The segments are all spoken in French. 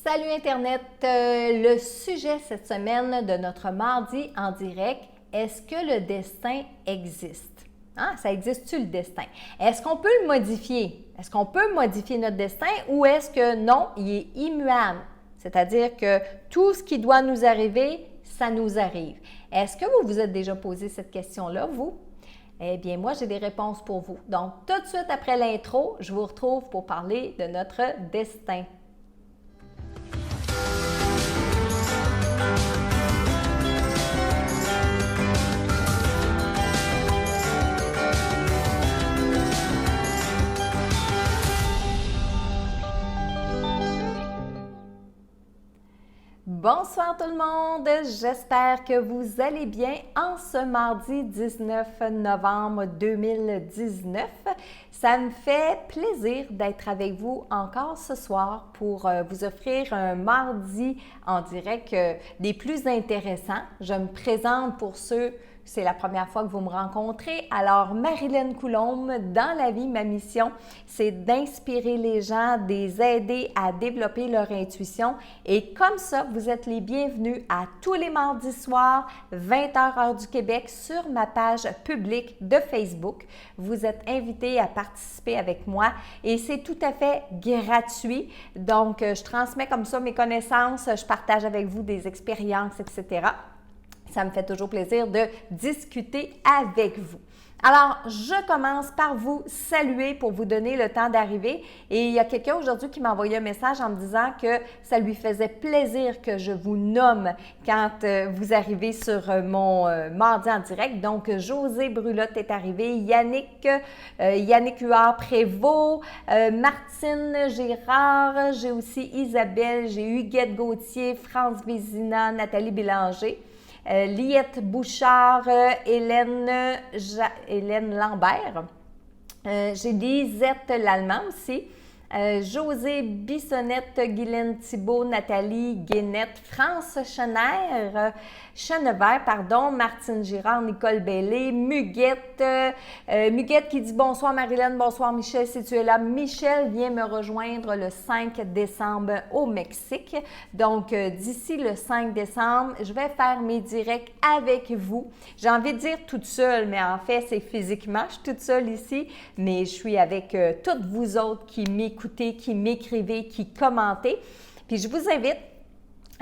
Salut Internet! Le sujet cette semaine de notre mardi en direct, est-ce que le destin existe? Hein? Ça existe-tu le destin? Est-ce qu'on peut le modifier? Est-ce qu'on peut modifier notre destin ou est-ce que non, il est immuable? C'est-à-dire que tout ce qui doit nous arriver, ça nous arrive. Est-ce que vous vous êtes déjà posé cette question-là, vous? Eh bien, moi, j'ai des réponses pour vous. Donc, tout de suite après l'intro, je vous retrouve pour parler de notre destin. Bonsoir tout le monde, j'espère que vous allez bien en ce mardi 19 novembre 2019. Ça me fait plaisir d'être avec vous encore ce soir pour vous offrir un mardi en direct des plus intéressants. Je me présente pour ceux c'est la première fois que vous me rencontrez. Alors, Marilyn Coulombe, dans la vie, ma mission, c'est d'inspirer les gens, de les aider à développer leur intuition. Et comme ça, vous êtes les bienvenus à tous les mardis soirs, 20h heure du Québec, sur ma page publique de Facebook. Vous êtes invités à participer avec moi et c'est tout à fait gratuit. Donc, je transmets comme ça mes connaissances, je partage avec vous des expériences, etc. Ça me fait toujours plaisir de discuter avec vous. Alors, je commence par vous saluer pour vous donner le temps d'arriver. Et il y a quelqu'un aujourd'hui qui m'a envoyé un message en me disant que ça lui faisait plaisir que je vous nomme quand vous arrivez sur mon mardi en direct. Donc, José Brulotte est arrivé, Yannick Huard-Prévost, Martine Gérard, j'ai aussi Isabelle, j'ai Huguette Gauthier, France Vézina, Nathalie Bélanger. Liette Bouchard, Hélène Lambert. J'ai Lisette Lallemand aussi. José Bissonnette, Guylaine Thibault, Nathalie Guénette, France Chenevert, Martine Girard, Nicole Bellé, Muguette qui dit « Bonsoir Marilyn, bonsoir Michel, si tu es là. » Michel vient me rejoindre le 5 décembre au Mexique. Donc, d'ici le 5 décembre, je vais faire mes directs avec vous. J'ai envie de dire toute seule, mais en fait, c'est physiquement. Je suis toute seule ici, mais je suis avec toutes vous autres qui m'écoutez, qui m'écrivez, qui commentez. Puis, je vous invite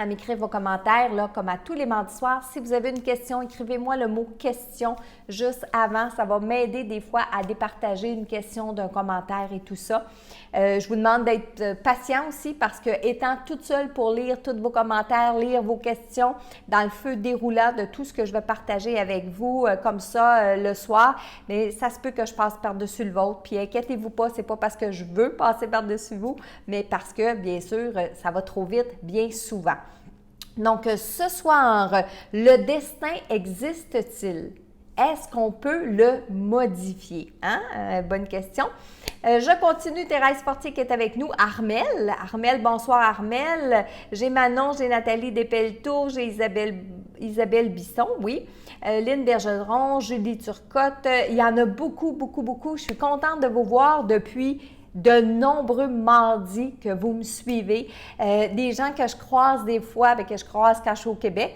à m'écrire vos commentaires, là, comme à tous les mardis soirs. Si vous avez une question, écrivez-moi le mot « question » juste avant. Ça va m'aider des fois à départager une question d'un commentaire et tout ça. Je vous demande d'être patient aussi parce que étant toute seule pour lire tous vos commentaires, lire vos questions dans le feu déroulant de tout ce que je vais partager avec vous comme ça le soir, mais ça se peut que je passe par-dessus le vôtre. Puis inquiétez-vous pas, c'est pas parce que je veux passer par-dessus vous, mais parce que, bien sûr, ça va trop vite bien souvent. Donc, ce soir, le destin existe-t-il? Est-ce qu'on peut le modifier? Hein? Bonne question. Je continue. Thérèse Fortier qui est avec nous. Armelle, bonsoir Armelle. J'ai Manon, j'ai Nathalie Despeletour, j'ai Isabelle Bisson, oui. Lynne Bergeron, Julie Turcotte. Il y en a beaucoup, beaucoup, beaucoup. Je suis contente de vous voir depuis de nombreux mardis que vous me suivez. Des gens que je croise des fois, que je croise quand je suis au Québec.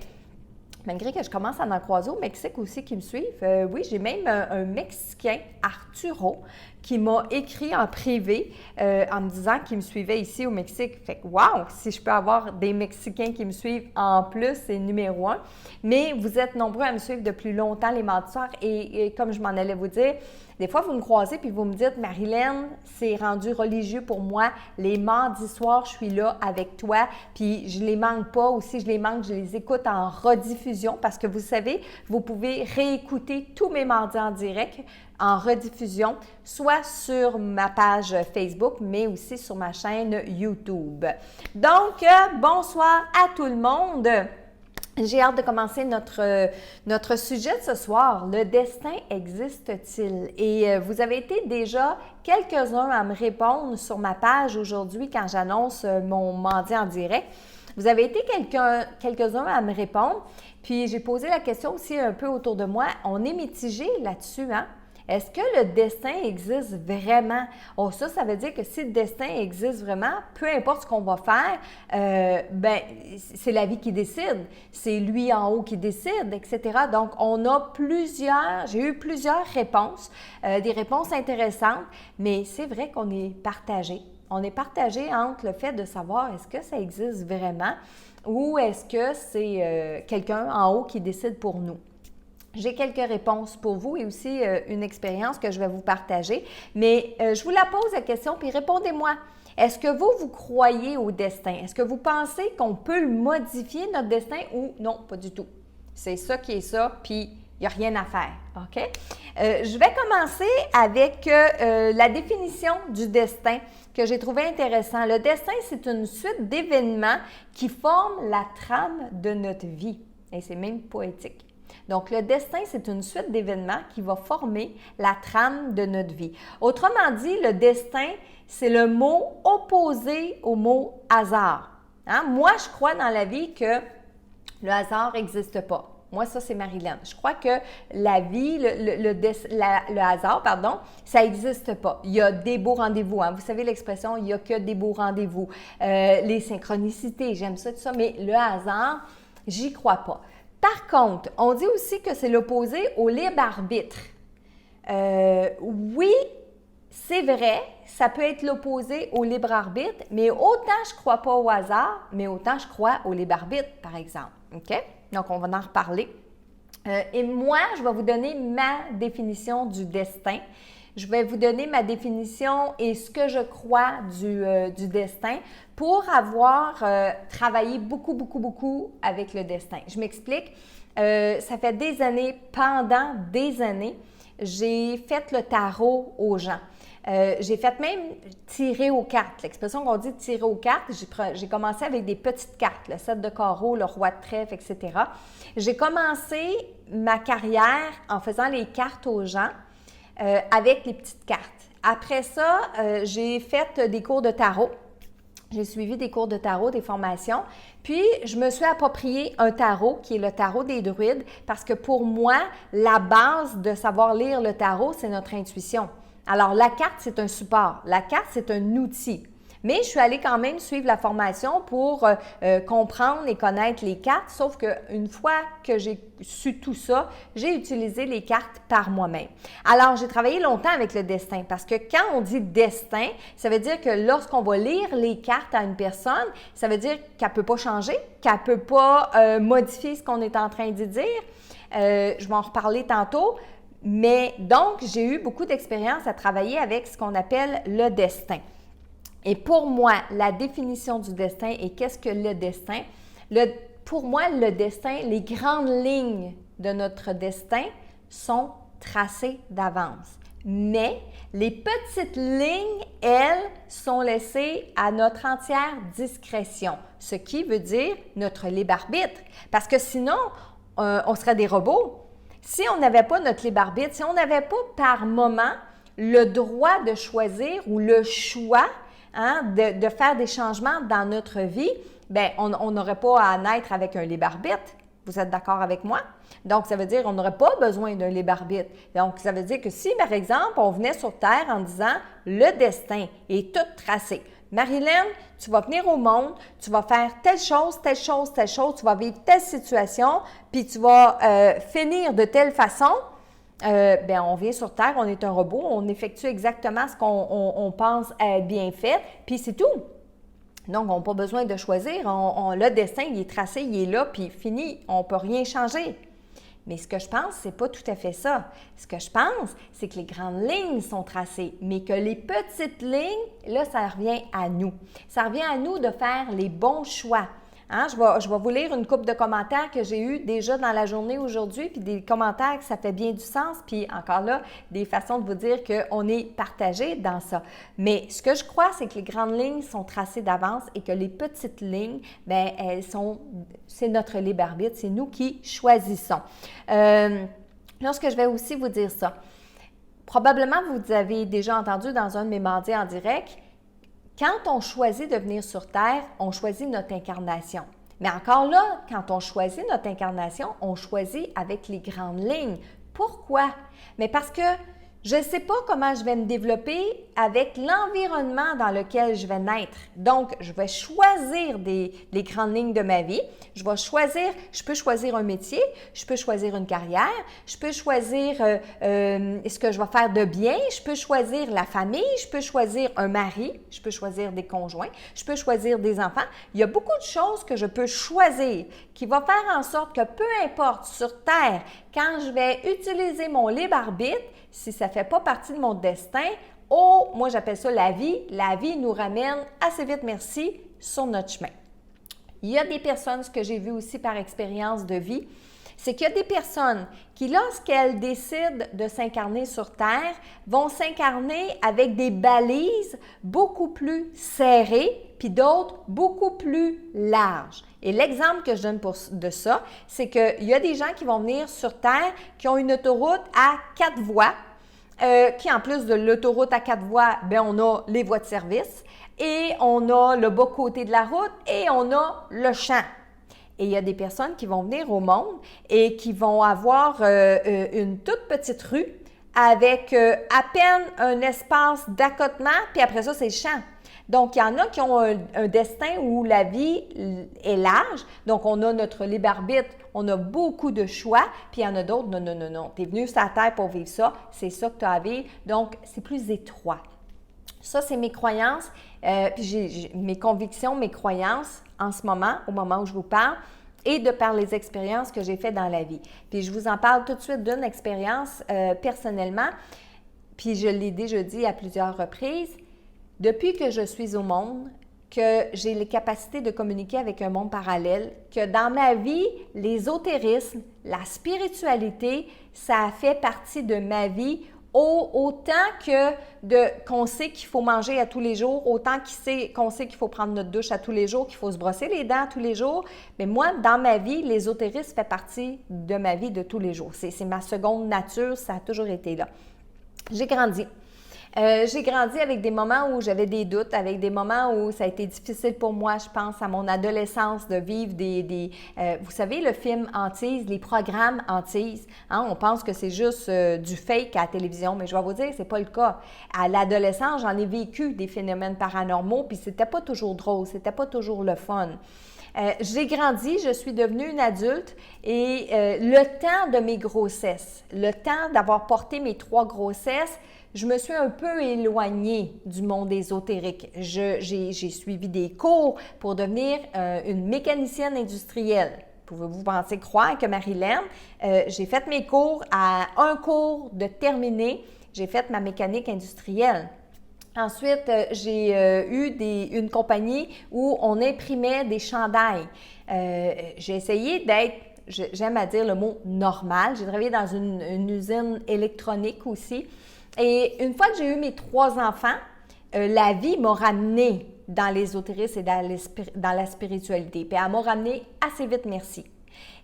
Malgré que je commence à en croiser au Mexique aussi qui me suivent. Oui, j'ai même un Mexicain, Arturo, qui m'a écrit en privé en me disant qu'il me suivait ici au Mexique. Fait que wow, si je peux avoir des Mexicains qui me suivent en plus, c'est numéro 1. Mais vous êtes nombreux à me suivre depuis longtemps les mardis soirs et comme je m'en allais vous dire, des fois, vous me croisez puis vous me dites « Marilyn, c'est rendu religieux pour moi. Les mardis soirs, je suis là avec toi. Puis je les manque pas. Ou si je les manque, je les écoute en rediffusion. Parce que vous savez, vous pouvez réécouter tous mes mardis en direct en rediffusion, soit sur ma page Facebook, mais aussi sur ma chaîne YouTube. Donc, bonsoir à tout le monde. J'ai hâte de commencer notre sujet de ce soir. Le destin existe-t-il? Et vous avez été déjà quelques-uns à me répondre sur ma page aujourd'hui quand j'annonce mon mardi en direct. Vous avez été quelques-uns à me répondre. Puis j'ai posé la question aussi un peu autour de moi. On est mitigé là-dessus, hein? Est-ce que le destin existe vraiment? Oh, ça veut dire que si le destin existe vraiment, peu importe ce qu'on va faire, c'est la vie qui décide, c'est lui en haut qui décide, etc. Donc, j'ai eu plusieurs réponses, des réponses intéressantes, mais c'est vrai qu'on est partagé. On est partagé entre le fait de savoir est-ce que ça existe vraiment ou est-ce que c'est quelqu'un en haut qui décide pour nous. J'ai quelques réponses pour vous et aussi une expérience que je vais vous partager, mais je vous la pose la question puis répondez-moi. Est-ce que vous croyez au destin? Est-ce que vous pensez qu'on peut le modifier, notre destin, ou non, pas du tout? C'est ça qui est ça, puis il n'y a rien à faire, OK? Je vais commencer avec la définition du destin que j'ai trouvé intéressant. Le destin, c'est une suite d'événements qui forment la trame de notre vie. Et c'est même poétique. Donc, le destin, c'est une suite d'événements qui va former la trame de notre vie. Autrement dit, le destin, c'est le mot opposé au mot hasard. Hein? Moi, je crois dans la vie que le hasard n'existe pas. Moi, ça, c'est Marilyn. Je crois que la vie, le hasard, ça n'existe pas. Il y a des beaux rendez-vous. Hein? Vous savez l'expression « il n'y a que des beaux rendez-vous ». Les synchronicités, j'aime ça, tout ça, mais le hasard, j'y crois pas. Par contre, on dit aussi que c'est l'opposé au libre arbitre. Oui, c'est vrai, ça peut être l'opposé au libre arbitre, mais autant je ne crois pas au hasard, mais autant je crois au libre arbitre, par exemple. OK? Donc, on va en reparler. Et moi, je vais vous donner ma définition du destin. Je vais vous donner ma définition et ce que je crois du destin pour avoir travaillé beaucoup avec le destin. Je m'explique. Ça fait des années, pendant des années, j'ai fait le tarot aux gens. J'ai fait même tirer aux cartes. L'expression qu'on dit tirer aux cartes, j'ai commencé avec des petites cartes, le 7 de carreau, le roi de trèfle, etc. J'ai commencé ma carrière en faisant les cartes aux gens avec les petites cartes. Après ça, j'ai fait des cours de tarot. J'ai suivi des cours de tarot, des formations. Puis, je me suis approprié un tarot qui est le tarot des druides parce que pour moi, la base de savoir lire le tarot, c'est notre intuition. Alors, la carte, c'est un support. La carte, c'est un outil. Mais je suis allée quand même suivre la formation pour comprendre et connaître les cartes, sauf qu'une fois que j'ai su tout ça, j'ai utilisé les cartes par moi-même. Alors, j'ai travaillé longtemps avec le destin parce que quand on dit destin, ça veut dire que lorsqu'on va lire les cartes à une personne, ça veut dire qu'elle ne peut pas changer, qu'elle ne peut pas modifier ce qu'on est en train de dire. Je vais en reparler tantôt. Mais donc, j'ai eu beaucoup d'expérience à travailler avec ce qu'on appelle le destin. Et pour moi, la définition du destin et qu'est-ce que le destin? Pour moi, le destin, les grandes lignes de notre destin sont tracées d'avance. Mais les petites lignes, elles, sont laissées à notre entière discrétion, ce qui veut dire notre libre arbitre. Parce que sinon, on serait des robots. Si on n'avait pas notre libre arbitre, si on n'avait pas par moment le droit de choisir ou le choix de faire des changements dans notre vie, bien, on n'aurait pas à naître avec un libre arbitre. Vous êtes d'accord avec moi? Donc, ça veut dire qu'on n'aurait pas besoin d'un libre arbitre. Donc, ça veut dire que si, par exemple, on venait sur Terre en disant « le destin est tout tracé ». Marilyn, tu vas venir au monde, tu vas faire telle chose, tu vas vivre telle situation, puis tu vas finir de telle façon. On vient sur Terre, on est un robot, on effectue exactement ce qu'on pense être bien fait, puis c'est tout. Donc, on n'a pas besoin de choisir. Le destin, il est tracé, il est là, puis fini. On ne peut rien changer. Mais ce que je pense, c'est pas tout à fait ça. Ce que je pense, c'est que les grandes lignes sont tracées, mais que les petites lignes, là, ça revient à nous. Ça revient à nous de faire les bons choix. Hein? Je vais vous lire une couple de commentaires que j'ai eus déjà dans la journée aujourd'hui, puis des commentaires que ça fait bien du sens, puis encore là, des façons de vous dire qu'on est partagé dans ça. Mais ce que je crois, c'est que les grandes lignes sont tracées d'avance et que les petites lignes, bien, c'est notre libre arbitre, c'est nous qui choisissons. Lorsque je vais aussi vous dire ça, probablement vous avez déjà entendu dans un de mes mardis en direct, quand on choisit de venir sur Terre, on choisit notre incarnation. Mais encore là, quand on choisit notre incarnation, on choisit avec les grandes lignes. Pourquoi? Mais parce que Je ne sais pas comment je vais me développer avec l'environnement dans lequel je vais naître. Donc, je vais choisir les grandes lignes de ma vie. Je peux choisir un métier, je peux choisir une carrière, je peux choisir ce que je vais faire de bien, je peux choisir la famille, je peux choisir un mari, je peux choisir des conjoints, je peux choisir des enfants. Il y a beaucoup de choses que je peux choisir qui vont faire en sorte que peu importe sur Terre, quand je vais utiliser mon libre arbitre, si ça ne fait pas partie de mon destin, moi j'appelle ça la vie nous ramène assez vite, merci, sur notre chemin. Il y a des personnes, ce que j'ai vu aussi par expérience de vie, c'est qu'il y a des personnes qui, lorsqu'elles décident de s'incarner sur Terre, vont s'incarner avec des balises beaucoup plus serrées, puis d'autres beaucoup plus larges. Et l'exemple que je donne de ça, c'est qu'il y a des gens qui vont venir sur Terre qui ont une autoroute à 4 voies, qui en plus de l'autoroute à 4 voies, bien, on a les voies de service et on a le bas côté de la route et on a le champ. Et il y a des personnes qui vont venir au monde et qui vont avoir une toute petite rue avec à peine un espace d'accotement, puis après ça, c'est le champ. Donc, il y en a qui ont un destin où la vie est large, donc on a notre libre arbitre, on a beaucoup de choix, puis il y en a d'autres, non, tu es venu sur la terre pour vivre ça, c'est ça que tu as à vivre, donc c'est plus étroit. Ça, c'est mes croyances, puis j'ai mes convictions, mes croyances en ce moment, au moment où je vous parle, et de par les expériences que j'ai faites dans la vie. Puis je vous en parle tout de suite d'une expérience personnellement, puis je l'ai déjà dit à plusieurs reprises. Depuis que je suis au monde, que j'ai les capacités de communiquer avec un monde parallèle, que dans ma vie, l'ésotérisme, la spiritualité, ça a fait partie de ma vie autant qu'on sait qu'il faut manger à tous les jours, autant qu'on sait qu'il faut prendre notre douche à tous les jours, qu'il faut se brosser les dents tous les jours. Mais moi, dans ma vie, l'ésotérisme fait partie de ma vie de tous les jours. C'est ma seconde nature, ça a toujours été là. J'ai grandi. J'ai grandi avec des moments où j'avais des doutes, avec des moments où ça a été difficile pour moi, je pense, à mon adolescence, de vivre vous savez, le film Hantise, les programmes Hantise, hein, on pense que c'est juste du fake à la télévision, mais je vais vous dire, c'est pas le cas. À l'adolescence, j'en ai vécu des phénomènes paranormaux, puis c'était pas toujours drôle, c'était pas toujours le fun. J'ai grandi, je suis devenue une adulte et le temps de mes grossesses, le temps d'avoir porté mes 3 grossesses, je me suis un peu éloignée du monde ésotérique. J'ai suivi des cours pour devenir une mécanicienne industrielle. Pouvez-vous penser croire que Marilyn, j'ai fait mes cours à un cours de terminer, j'ai fait ma mécanique industrielle. Ensuite, j'ai eu une compagnie où on imprimait des chandails. J'ai essayé d'être, j'aime à dire le mot normal. J'ai travaillé dans une usine électronique aussi. Et une fois que j'ai eu mes 3 enfants, la vie m'a ramenée dans l'ésotérisme et dans la spiritualité. Puis elle m'a ramenée assez vite, merci.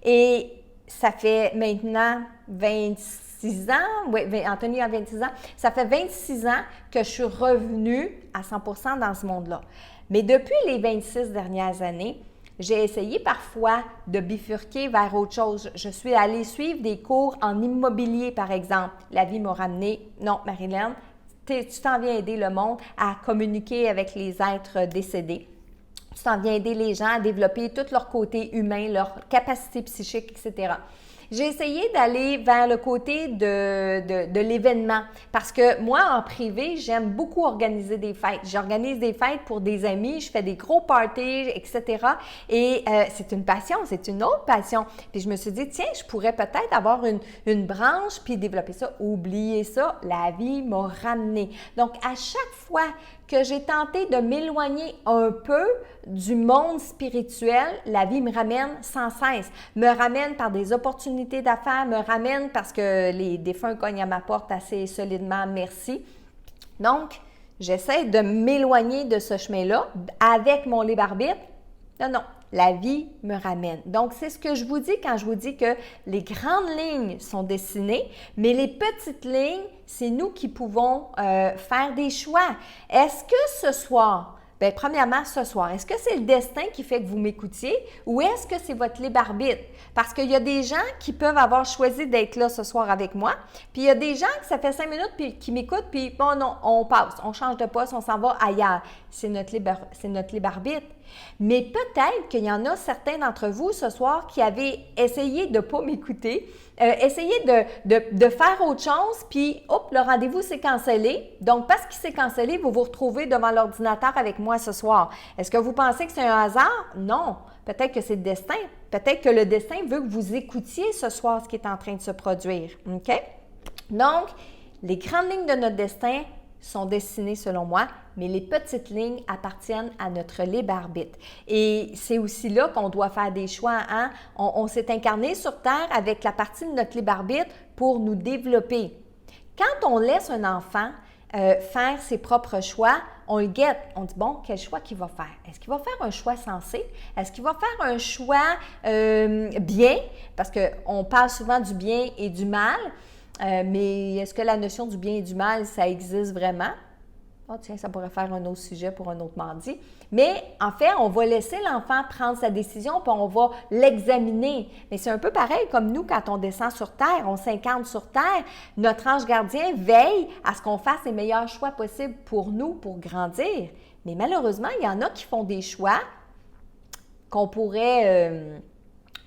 Et ça fait maintenant 26 ans, oui, Anthony a 26 ans, ça fait 26 ans que je suis revenue à 100% dans ce monde-là. Mais depuis les 26 dernières années, j'ai essayé parfois de bifurquer vers autre chose. Je suis allée suivre des cours en immobilier, par exemple. La vie m'a ramenée. Non, Marilyn, tu t'en viens aider le monde à communiquer avec les êtres décédés. Tu t'en viens aider les gens à développer tout leur côté humain, leur capacité psychique, etc. J'ai essayé d'aller vers le côté de l'événement parce que moi, en privé, j'aime beaucoup organiser des fêtes. J'organise des fêtes pour des amis, je fais des gros parties, etc. Et c'est une passion, c'est une autre passion. Puis je me suis dit, tiens, je pourrais peut-être avoir une branche puis développer ça. Oubliez ça, la vie m'a ramené. Donc, à chaque fois que j'ai tenté de m'éloigner un peu du monde spirituel, la vie me ramène sans cesse, me ramène par des opportunités d'affaires, me ramène parce que les défunts cognent à ma porte assez solidement, merci. Donc, j'essaie de m'éloigner de ce chemin-là avec mon libre arbitre. Non, la vie me ramène. Donc, c'est ce que je vous dis quand je vous dis que les grandes lignes sont dessinées, mais les petites lignes, c'est nous qui pouvons faire des choix. Est-ce que ce soir, Bien, premièrement, ce soir, est-ce que c'est le destin qui fait que vous m'écoutiez ou est-ce que c'est votre libre arbitre? Parce qu'il y a des gens qui peuvent avoir choisi d'être là ce soir avec moi, puis il y a des gens que ça fait 5 minutes puis, qui m'écoutent, puis bon, non, on passe, on change de poste, on s'en va ailleurs. C'est notre libre arbitre. Mais peut-être qu'il y en a certains d'entre vous ce soir qui avaient essayé de ne pas m'écouter, essayé de faire autre chose, puis hop, le rendez-vous s'est cancellé. Donc, parce qu'il s'est cancellé, vous vous retrouvez devant l'ordinateur avec moi ce soir. Est-ce que vous pensez que c'est un hasard? Non. Peut-être que c'est le destin. Peut-être que le destin veut que vous écoutiez ce soir ce qui est en train de se produire. OK? Donc, les grandes lignes de notre destin sont dessinées selon moi, mais les petites lignes appartiennent à notre libre arbitre. Et c'est aussi là qu'on doit faire des choix. Hein? On s'est incarné sur Terre avec la partie de notre libre arbitre pour nous développer. Quand on laisse un enfant faire ses propres choix, on le guette. On dit, bon, quel choix qu'il va faire? Est-ce qu'il va faire un choix sensé? Est-ce qu'il va faire un choix bien? Parce qu'on parle souvent du bien et du mal. Mais est-ce que la notion du bien et du mal, ça existe vraiment? Oh tiens, ça pourrait faire un autre sujet pour un autre mardi. Mais en fait, on va laisser l'enfant prendre sa décision puis on va l'examiner. Mais c'est un peu pareil comme nous quand on descend sur Terre, on s'incarne sur Terre. Notre ange gardien veille à ce qu'on fasse les meilleurs choix possibles pour nous, pour grandir. Mais malheureusement, il y en a qui font des choix qu'on pourrait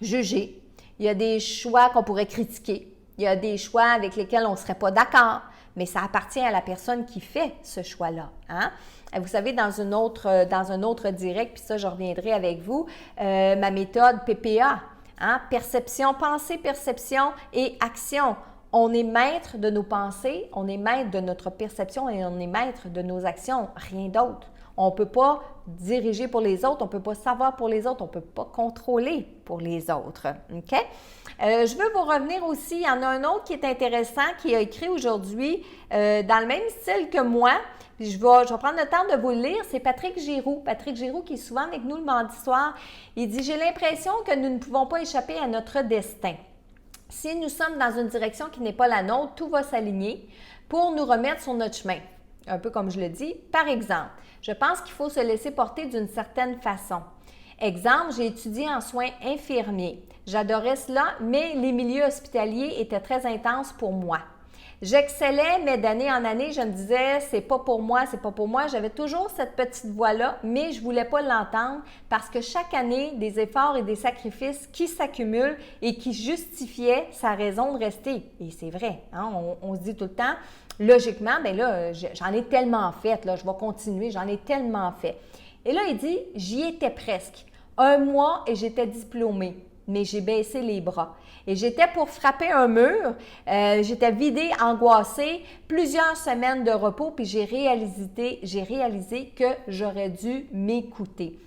juger. Il y a des choix qu'on pourrait critiquer. Il y a des choix avec lesquels on ne serait pas d'accord, mais ça appartient à la personne qui fait ce choix-là. Hein? Vous savez, dans un autre direct, puis ça, je reviendrai avec vous, ma méthode PPA, hein? Perception, pensée, perception et action. On est maître de nos pensées, on est maître de notre perception et on est maître de nos actions, rien d'autre. On ne peut pas diriger pour les autres, on ne peut pas savoir pour les autres, on ne peut pas contrôler pour les autres. OK? Je veux vous revenir aussi, il y en a un autre qui est intéressant, qui a écrit aujourd'hui dans le même style que moi. Puis je vais prendre le temps de vous le lire. C'est Patrick Giroux. Patrick Giroux qui est souvent avec nous le mardi soir. Il dit « J'ai l'impression que nous ne pouvons pas échapper à notre destin. Si nous sommes dans une direction qui n'est pas la nôtre, tout va s'aligner pour nous remettre sur notre chemin. » Un peu comme je le dis. Par exemple, je pense qu'il faut se laisser porter d'une certaine façon. Exemple, j'ai étudié en soins infirmiers. J'adorais cela, mais les milieux hospitaliers étaient très intenses pour moi. J'excellais, mais d'année en année, je me disais, c'est pas pour moi, c'est pas pour moi. J'avais toujours cette petite voix-là, mais je voulais pas l'entendre parce que chaque année, des efforts et des sacrifices qui s'accumulent et qui justifiaient sa raison de rester. Et c'est vrai, hein? On se dit tout le temps, logiquement, bien là, j'en ai tellement fait, là, je vais continuer, j'en ai tellement fait. Et là, il dit, j'y étais presque. 1 mois et j'étais diplômée, mais j'ai baissé les bras. Et j'étais pour frapper un mur, j'étais vidée, angoissée, plusieurs semaines de repos, puis j'ai réalisé que j'aurais dû m'écouter.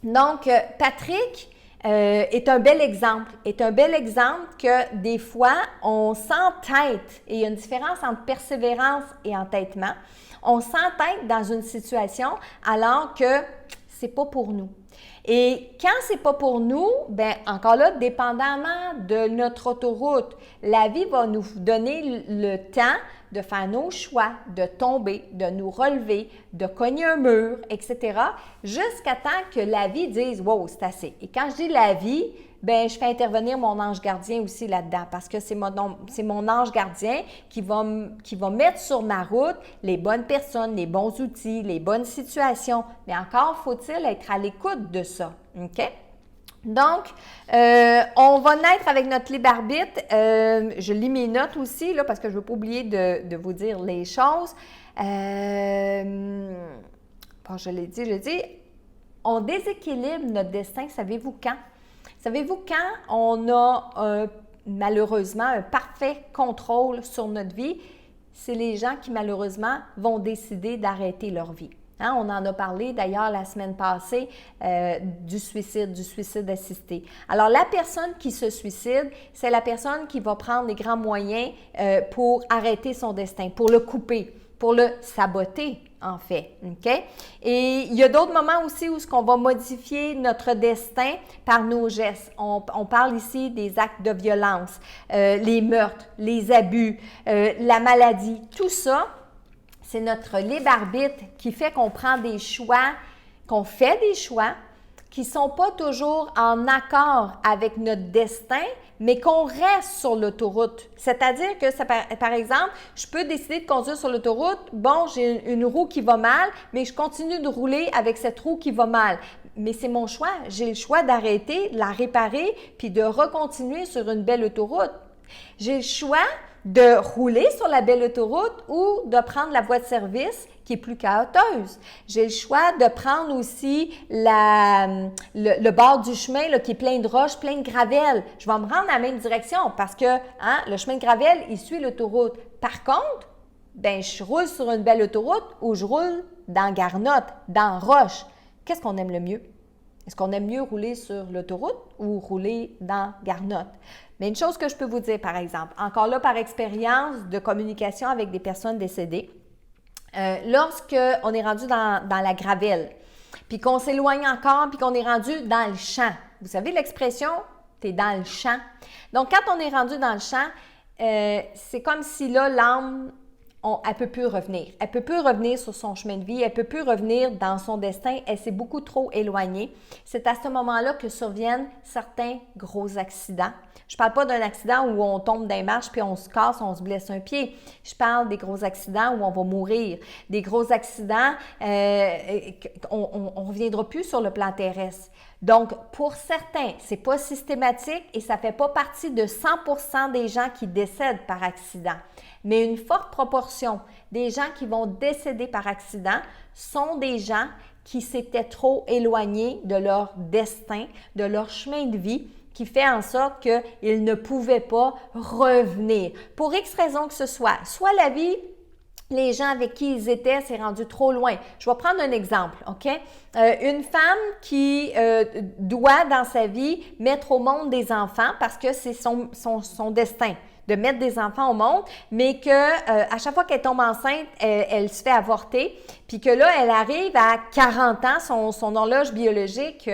Donc, Patrick est un bel exemple. Que des fois, on s'entête, et il y a une différence entre persévérance et entêtement. On s'entête dans une situation alors que c'est pas pour nous. Et quand c'est pas pour nous, bien encore là, dépendamment de notre autoroute, la vie va nous donner le temps de faire nos choix, de tomber, de nous relever, de cogner un mur, etc., jusqu'à temps que la vie dise « Wow, c'est assez ». Et quand je dis la vie, bien, je fais intervenir mon ange gardien aussi là-dedans parce que c'est mon ange gardien qui va mettre sur ma route les bonnes personnes, les bons outils, les bonnes situations. Mais encore faut-il être à l'écoute de ça. OK? Donc, on va naître avec notre libre arbitre. Je lis mes notes aussi là, parce que je ne veux pas oublier de vous dire les choses. Bon, je l'ai dit. On déséquilibre notre destin, savez-vous quand? Savez-vous quand on a malheureusement un parfait contrôle sur notre vie? C'est les gens qui malheureusement vont décider d'arrêter leur vie. Hein, on en a parlé d'ailleurs la semaine passée du suicide assisté. Alors la personne qui se suicide, c'est la personne qui va prendre les grands moyens pour arrêter son destin, pour le couper, pour le saboter en fait. OK? Et il y a d'autres moments aussi où on va modifier notre destin par nos gestes. On parle ici des actes de violence, les meurtres, les abus, la maladie, tout ça. C'est notre libre arbitre qui fait qu'on prend des choix qu'on fait des choix qui ne sont pas toujours en accord avec notre destin, mais qu'on reste sur l'autoroute. C'est-à-dire que, par exemple, je peux décider de conduire sur l'autoroute, bon, j'ai une roue qui va mal, mais je continue de rouler avec cette roue qui va mal. Mais c'est mon choix. J'ai le choix d'arrêter, de la réparer, puis de recontinuer sur une belle autoroute. J'ai le choix de rouler sur la belle autoroute ou de prendre la voie de service qui est plus chaoteuse. J'ai le choix de prendre aussi le bord du chemin là, qui est plein de roches, plein de gravelle. Je vais me rendre dans la même direction parce que le chemin de gravelle, il suit l'autoroute. Par contre, je roule sur une belle autoroute ou je roule dans garnotte, dans roche. Qu'est-ce qu'on aime le mieux? Est-ce qu'on aime mieux rouler sur l'autoroute ou rouler dans garnotte? Mais une chose que je peux vous dire, par exemple, encore là par expérience de communication avec des personnes décédées, lorsqu'on est rendu dans la gravelle, puis qu'on s'éloigne encore, puis qu'on est rendu dans le champ. Vous savez l'expression « t'es dans le champ ». Donc, quand on est rendu dans le champ, c'est comme si là, l'âme, elle ne peut plus revenir. Elle ne peut plus revenir sur son chemin de vie, elle ne peut plus revenir dans son destin, elle s'est beaucoup trop éloignée. C'est à ce moment-là que surviennent certains gros accidents. Je ne parle pas d'un accident où on tombe dans les marches puis on se casse, on se blesse un pied. Je parle des gros accidents où on va mourir. Des gros accidents, on ne reviendra plus sur le plan terrestre. Donc, pour certains, ce n'est pas systématique et ça ne fait pas partie de 100% des gens qui décèdent par accident. Mais une forte proportion des gens qui vont décéder par accident sont des gens qui s'étaient trop éloignés de leur destin, de leur chemin de vie, qui fait en sorte qu'ils ne pouvaient pas revenir. Pour X raisons que ce soit la vie, les gens avec qui ils étaient, c'est rendu trop loin. Je vais prendre un exemple, OK? Une femme qui doit dans sa vie mettre au monde des enfants parce que c'est son destin de mettre des enfants au monde, mais que à chaque fois qu'elle tombe enceinte, elle se fait avorter, puis que là, elle arrive à 40 ans, son horloge biologique,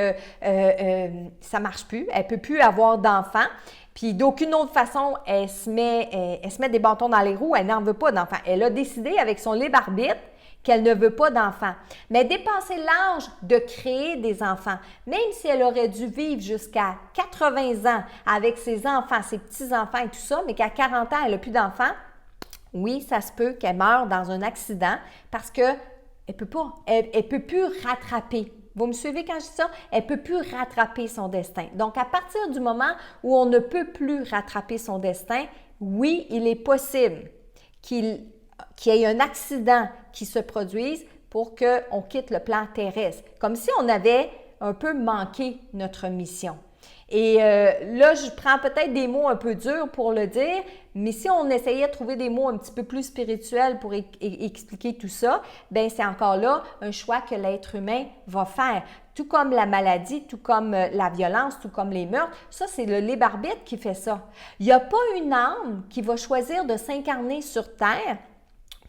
ça marche plus, elle peut plus avoir d'enfants. Puis d'aucune autre façon, elle se met des bâtons dans les roues, elle n'en veut pas d'enfants. Elle a décidé avec son libre arbitre qu'elle ne veut pas d'enfants. Mais dépasser l'âge de créer des enfants, même si elle aurait dû vivre jusqu'à 80 ans avec ses enfants, ses petits-enfants et tout ça, mais qu'à 40 ans, elle n'a plus d'enfants, oui, ça se peut qu'elle meure dans un accident parce qu'elle ne peut pas, elle peut plus rattraper. Vous me suivez quand je dis ça? Elle ne peut plus rattraper son destin. Donc, à partir du moment où on ne peut plus rattraper son destin, oui, il est possible qu'il y ait un accident qui se produise pour qu'on quitte le plan terrestre, comme si on avait un peu manqué notre mission. Et là, je prends peut-être des mots un peu durs pour le dire, mais si on essayait de trouver des mots un petit peu plus spirituels pour expliquer tout ça, bien, c'est encore là un choix que l'être humain va faire. Tout comme la maladie, tout comme la violence, tout comme les meurtres, ça, c'est le libre arbitre qui fait ça. Il n'y a pas une âme qui va choisir de s'incarner sur Terre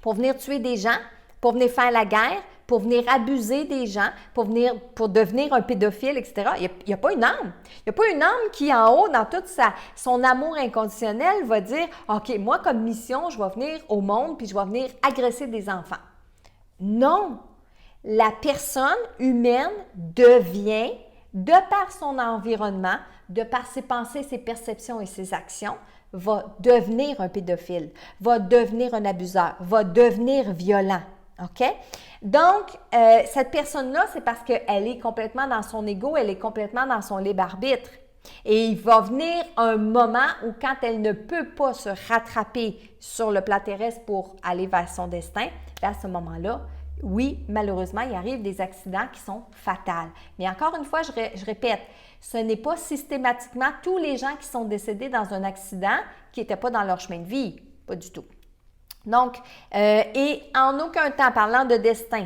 pour venir tuer des gens, pour venir faire la guerre, pour venir abuser des gens, pour devenir un pédophile, etc. Il n'y a pas une âme. Il n'y a pas une âme qui, en haut, dans tout son amour inconditionnel, va dire « OK, moi, comme mission, je vais venir au monde puis je vais venir agresser des enfants. » Non! La personne humaine devient, de par son environnement, de par ses pensées, ses perceptions et ses actions, va devenir un pédophile, va devenir un abuseur, va devenir violent. OK? Donc, cette personne-là, c'est parce qu'elle est complètement dans son ego, elle est complètement dans son libre arbitre. Et il va venir un moment où quand elle ne peut pas se rattraper sur le plan terrestre pour aller vers son destin, à ce moment-là, oui, malheureusement, il arrive des accidents qui sont fatals. Mais encore une fois, je répète, ce n'est pas systématiquement tous les gens qui sont décédés dans un accident qui n'étaient pas dans leur chemin de vie. Pas du tout. Donc, et en aucun temps, parlant de destin,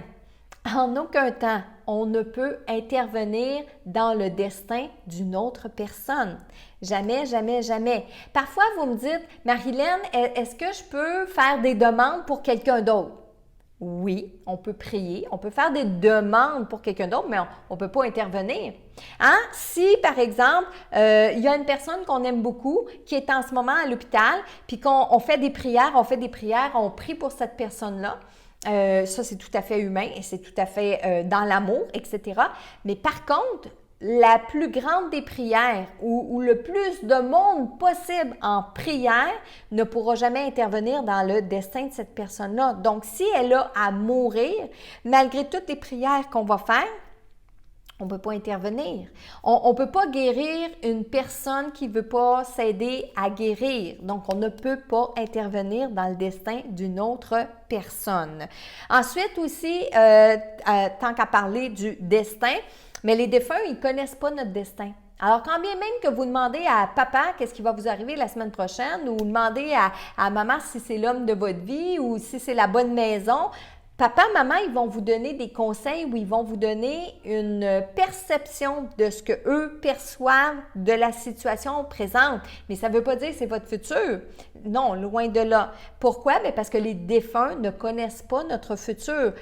en aucun temps, on ne peut intervenir dans le destin d'une autre personne. Jamais, jamais, jamais. Parfois, vous me dites, Marilyn, est-ce que je peux faire des demandes pour quelqu'un d'autre? Oui, on peut prier, on peut faire des demandes pour quelqu'un d'autre, mais on ne peut pas intervenir. Hein? Si, par exemple, il y a une personne qu'on aime beaucoup qui est en ce moment à l'hôpital, puis qu'on fait des prières, on prie pour cette personne-là, Ça, c'est tout à fait humain et c'est tout à fait dans l'amour, etc. Mais par contre, la plus grande des prières ou le plus de monde possible en prière ne pourra jamais intervenir dans le destin de cette personne-là. Donc, si elle a à mourir, malgré toutes les prières qu'on va faire, on ne peut pas intervenir. On ne peut pas guérir une personne qui ne veut pas s'aider à guérir. Donc, on ne peut pas intervenir dans le destin d'une autre personne. Ensuite aussi, tant qu'à parler du destin, mais les défunts, ils ne connaissent pas notre destin. Alors, quand bien même que vous demandez à papa qu'est-ce qui va vous arriver la semaine prochaine ou demandez à maman si c'est l'homme de votre vie ou si c'est la bonne maison, papa, maman, ils vont vous donner des conseils ou ils vont vous donner une perception de ce qu'eux perçoivent de la situation présente. Mais ça ne veut pas dire que c'est votre futur. Non, loin de là. Pourquoi? Bien parce que les défunts ne connaissent pas notre futur.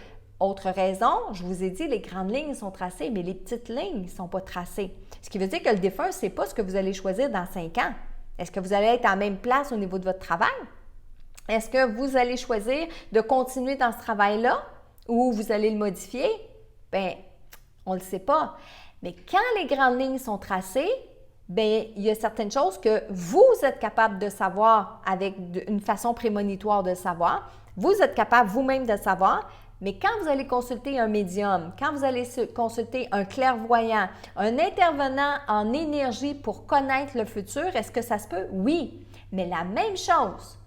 Autre raison, je vous ai dit, les grandes lignes sont tracées, mais les petites lignes ne sont pas tracées. Ce qui veut dire que le défunt ne sait pas ce que vous allez choisir dans 5 ans. Est-ce que vous allez être à la même place au niveau de votre travail? Est-ce que vous allez choisir de continuer dans ce travail-là ou vous allez le modifier? Bien, on ne le sait pas. Mais quand les grandes lignes sont tracées, bien, il y a certaines choses que vous êtes capable de savoir avec une façon prémonitoire de savoir. Vous êtes capable vous-même de savoir. Mais quand vous allez consulter un médium, quand vous allez consulter un clairvoyant, un intervenant en énergie pour connaître le futur, est-ce que ça se peut? Oui, mais la même chose.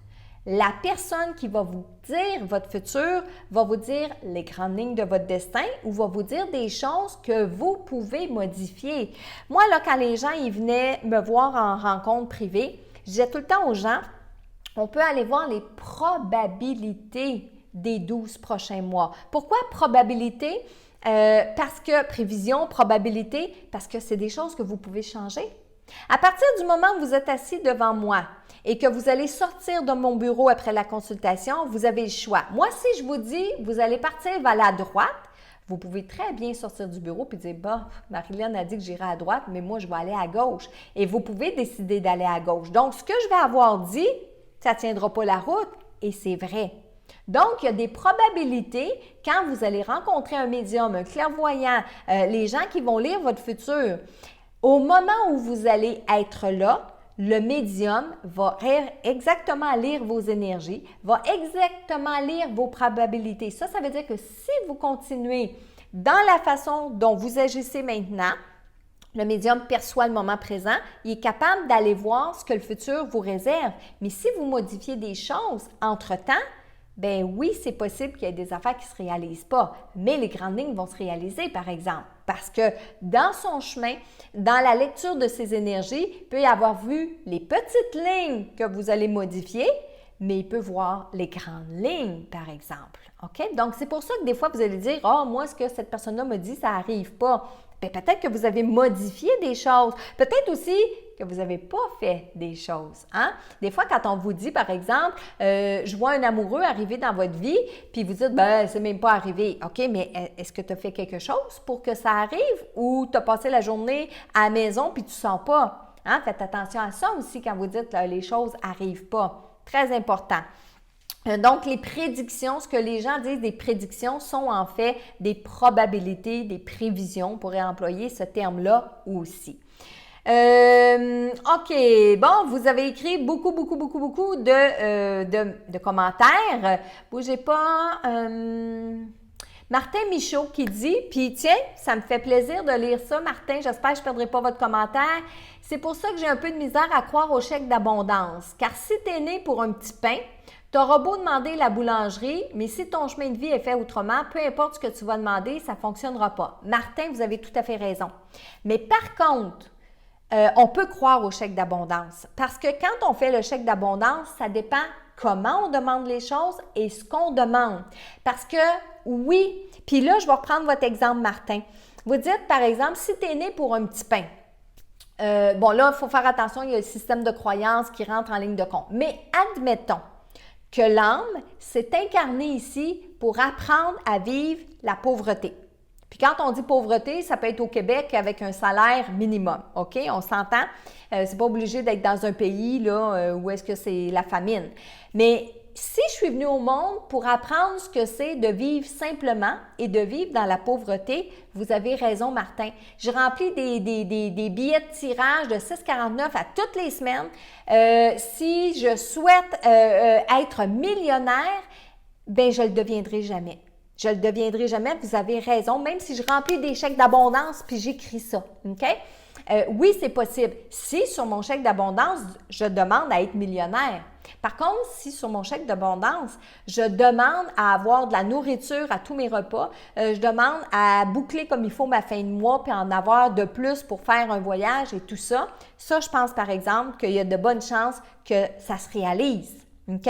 La personne qui va vous dire votre futur va vous dire les grandes lignes de votre destin ou va vous dire des choses que vous pouvez modifier. Moi, là, quand les gens ils venaient me voir en rencontre privée, je disais tout le temps aux gens, on peut aller voir les probabilités des 12 prochains mois. Pourquoi probabilité? Parce que prévision, probabilité, parce que c'est des choses que vous pouvez changer. À partir du moment où vous êtes assis devant moi et que vous allez sortir de mon bureau après la consultation, vous avez le choix. Moi, si je vous dis, vous allez partir vers la droite, vous pouvez très bien sortir du bureau et dire, bah, Marilyn a dit que j'irai à droite, mais moi, je vais aller à gauche. Et vous pouvez décider d'aller à gauche. Donc, ce que je vais avoir dit, ça ne tiendra pas la route et c'est vrai. Donc, il y a des probabilités quand vous allez rencontrer un médium, un clairvoyant, les gens qui vont lire votre futur. Au moment où vous allez être là, le médium va exactement lire vos énergies, va exactement lire vos probabilités. Ça veut dire que si vous continuez dans la façon dont vous agissez maintenant, le médium perçoit le moment présent, il est capable d'aller voir ce que le futur vous réserve. Mais si vous modifiez des choses entre-temps, bien oui, c'est possible qu'il y ait des affaires qui ne se réalisent pas, mais les grandes lignes vont se réaliser, par exemple. Parce que dans son chemin, dans la lecture de ses énergies, il peut y avoir vu les petites lignes que vous allez modifier, mais il peut voir les grandes lignes, par exemple. OK? Donc, c'est pour ça que des fois, vous allez dire « Ah, moi, ce que cette personne-là me dit, ça n'arrive pas. » Bien, peut-être que vous avez modifié des choses. Peut-être aussi que vous n'avez pas fait des choses. Hein? Des fois, quand on vous dit, par exemple, je vois un amoureux arriver dans votre vie, puis vous dites, ben, c'est même pas arrivé. OK, mais est-ce que tu as fait quelque chose pour que ça arrive ou tu as passé la journée à la maison puis tu ne sens pas? Hein? Faites attention à ça aussi quand vous dites là, les choses n'arrivent pas. Très important. Donc, les prédictions, ce que les gens disent des prédictions sont en fait des probabilités, des prévisions. On pourrait employer ce terme-là aussi. OK, bon, vous avez écrit beaucoup de commentaires. Bougez pas. Martin Michaud qui dit, puis tiens, ça me fait plaisir de lire ça, Martin, j'espère que je ne perdrai pas votre commentaire. C'est pour ça que j'ai un peu de misère à croire au chèque d'abondance. Car si tu es né pour un petit pain, tu auras beau demander la boulangerie, mais si ton chemin de vie est fait autrement, peu importe ce que tu vas demander, ça ne fonctionnera pas. Martin, vous avez tout à fait raison. Mais par contre, on peut croire au chèque d'abondance parce que quand on fait le chèque d'abondance, ça dépend comment on demande les choses et ce qu'on demande. Parce que oui, puis là, je vais reprendre votre exemple, Martin. Vous dites, par exemple, si tu es né pour un petit pain, bon là, il faut faire attention, il y a le système de croyance qui rentre en ligne de compte. Mais admettons que l'âme s'est incarnée ici pour apprendre à vivre la pauvreté. Puis quand on dit pauvreté, ça peut être au Québec avec un salaire minimum, OK? On s'entend. C'est pas obligé d'être dans un pays là, où est-ce que c'est la famine. Mais si je suis venue au monde pour apprendre ce que c'est de vivre simplement et de vivre dans la pauvreté, vous avez raison, Martin. Je remplis des billets de tirage de 6,49 à toutes les semaines. Si je souhaite être millionnaire, ben je le deviendrai jamais. Je le deviendrai jamais, vous avez raison, même si je remplis des chèques d'abondance puis j'écris ça, OK? Oui, c'est possible. Si sur mon chèque d'abondance, je demande à être millionnaire. Par contre, si sur mon chèque d'abondance, je demande à avoir de la nourriture à tous mes repas, je demande à boucler comme il faut ma fin de mois puis en avoir de plus pour faire un voyage et tout ça, ça, je pense par exemple qu'il y a de bonnes chances que ça se réalise. OK?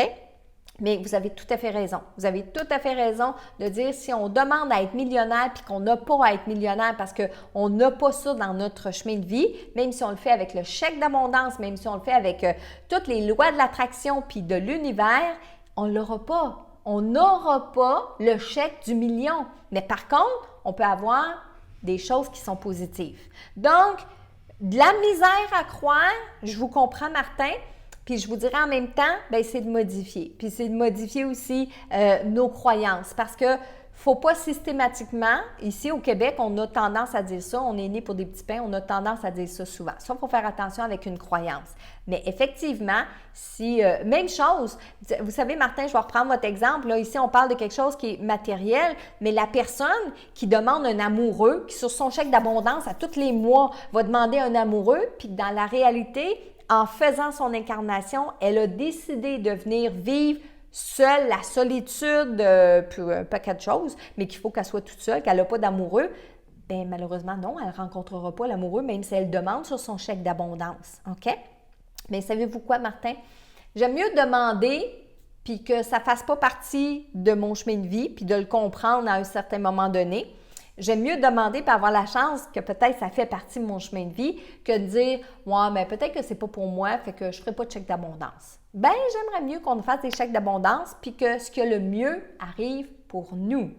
Mais vous avez tout à fait raison. Vous avez tout à fait raison de dire si on demande à être millionnaire puis qu'on n'a pas à être millionnaire parce qu'on n'a pas ça dans notre chemin de vie, même si on le fait avec le chèque d'abondance, même si on le fait avec toutes les lois de l'attraction puis de l'univers, on ne l'aura pas. On n'aura pas le chèque du million. Mais par contre, on peut avoir des choses qui sont positives. Donc, de la misère à croire, je vous comprends, Martin. Puis je vous dirais en même temps, bien, c'est de modifier. Puis c'est de modifier aussi nos croyances parce que faut pas systématiquement, ici au Québec, on a tendance à dire ça, on est né pour des petits pains, on a tendance à dire ça souvent. Ça, il faut faire attention avec une croyance. Mais effectivement, si, même chose, vous savez, Martin, je vais reprendre votre exemple, là, ici on parle de quelque chose qui est matériel, mais la personne qui demande un amoureux, qui sur son chèque d'abondance à tous les mois va demander un amoureux, puis dans la réalité, en faisant son incarnation, elle a décidé de venir vivre seule, la solitude, un paquet de choses, mais qu'il faut qu'elle soit toute seule, qu'elle n'a pas d'amoureux. Bien, malheureusement, non, elle ne rencontrera pas l'amoureux, même si elle demande sur son chèque d'abondance. OK? Mais savez-vous quoi, Martin? J'aime mieux demander, puis que ça ne fasse pas partie de mon chemin de vie, puis de le comprendre à un certain moment donné. J'aime mieux demander et avoir la chance que peut-être ça fait partie de mon chemin de vie que de dire « Ouais, mais peut-être que c'est pas pour moi, fait que je ne ferai pas de chèque d'abondance. » Bien, j'aimerais mieux qu'on fasse des chèques d'abondance puis que ce que le mieux arrive pour nous.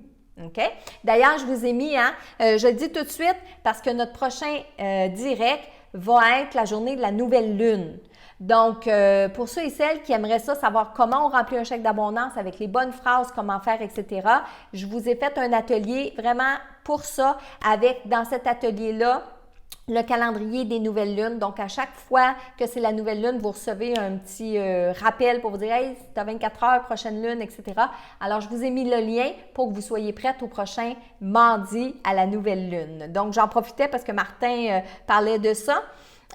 OK? D'ailleurs, je vous ai mis, je le dis tout de suite parce que notre prochain direct va être la journée de la nouvelle lune. Donc, pour ceux et celles qui aimeraient ça, savoir comment on remplit un chèque d'abondance avec les bonnes phrases, comment faire, etc., je vous ai fait un atelier vraiment pour ça, avec dans cet atelier-là, le calendrier des nouvelles lunes. Donc, à chaque fois que c'est la nouvelle lune, vous recevez un petit rappel pour vous dire « Hey, tu as 24 heures, prochaine lune, etc. » Alors, je vous ai mis le lien pour que vous soyez prête au prochain mardi à la nouvelle lune. Donc, j'en profitais parce que Martin parlait de ça.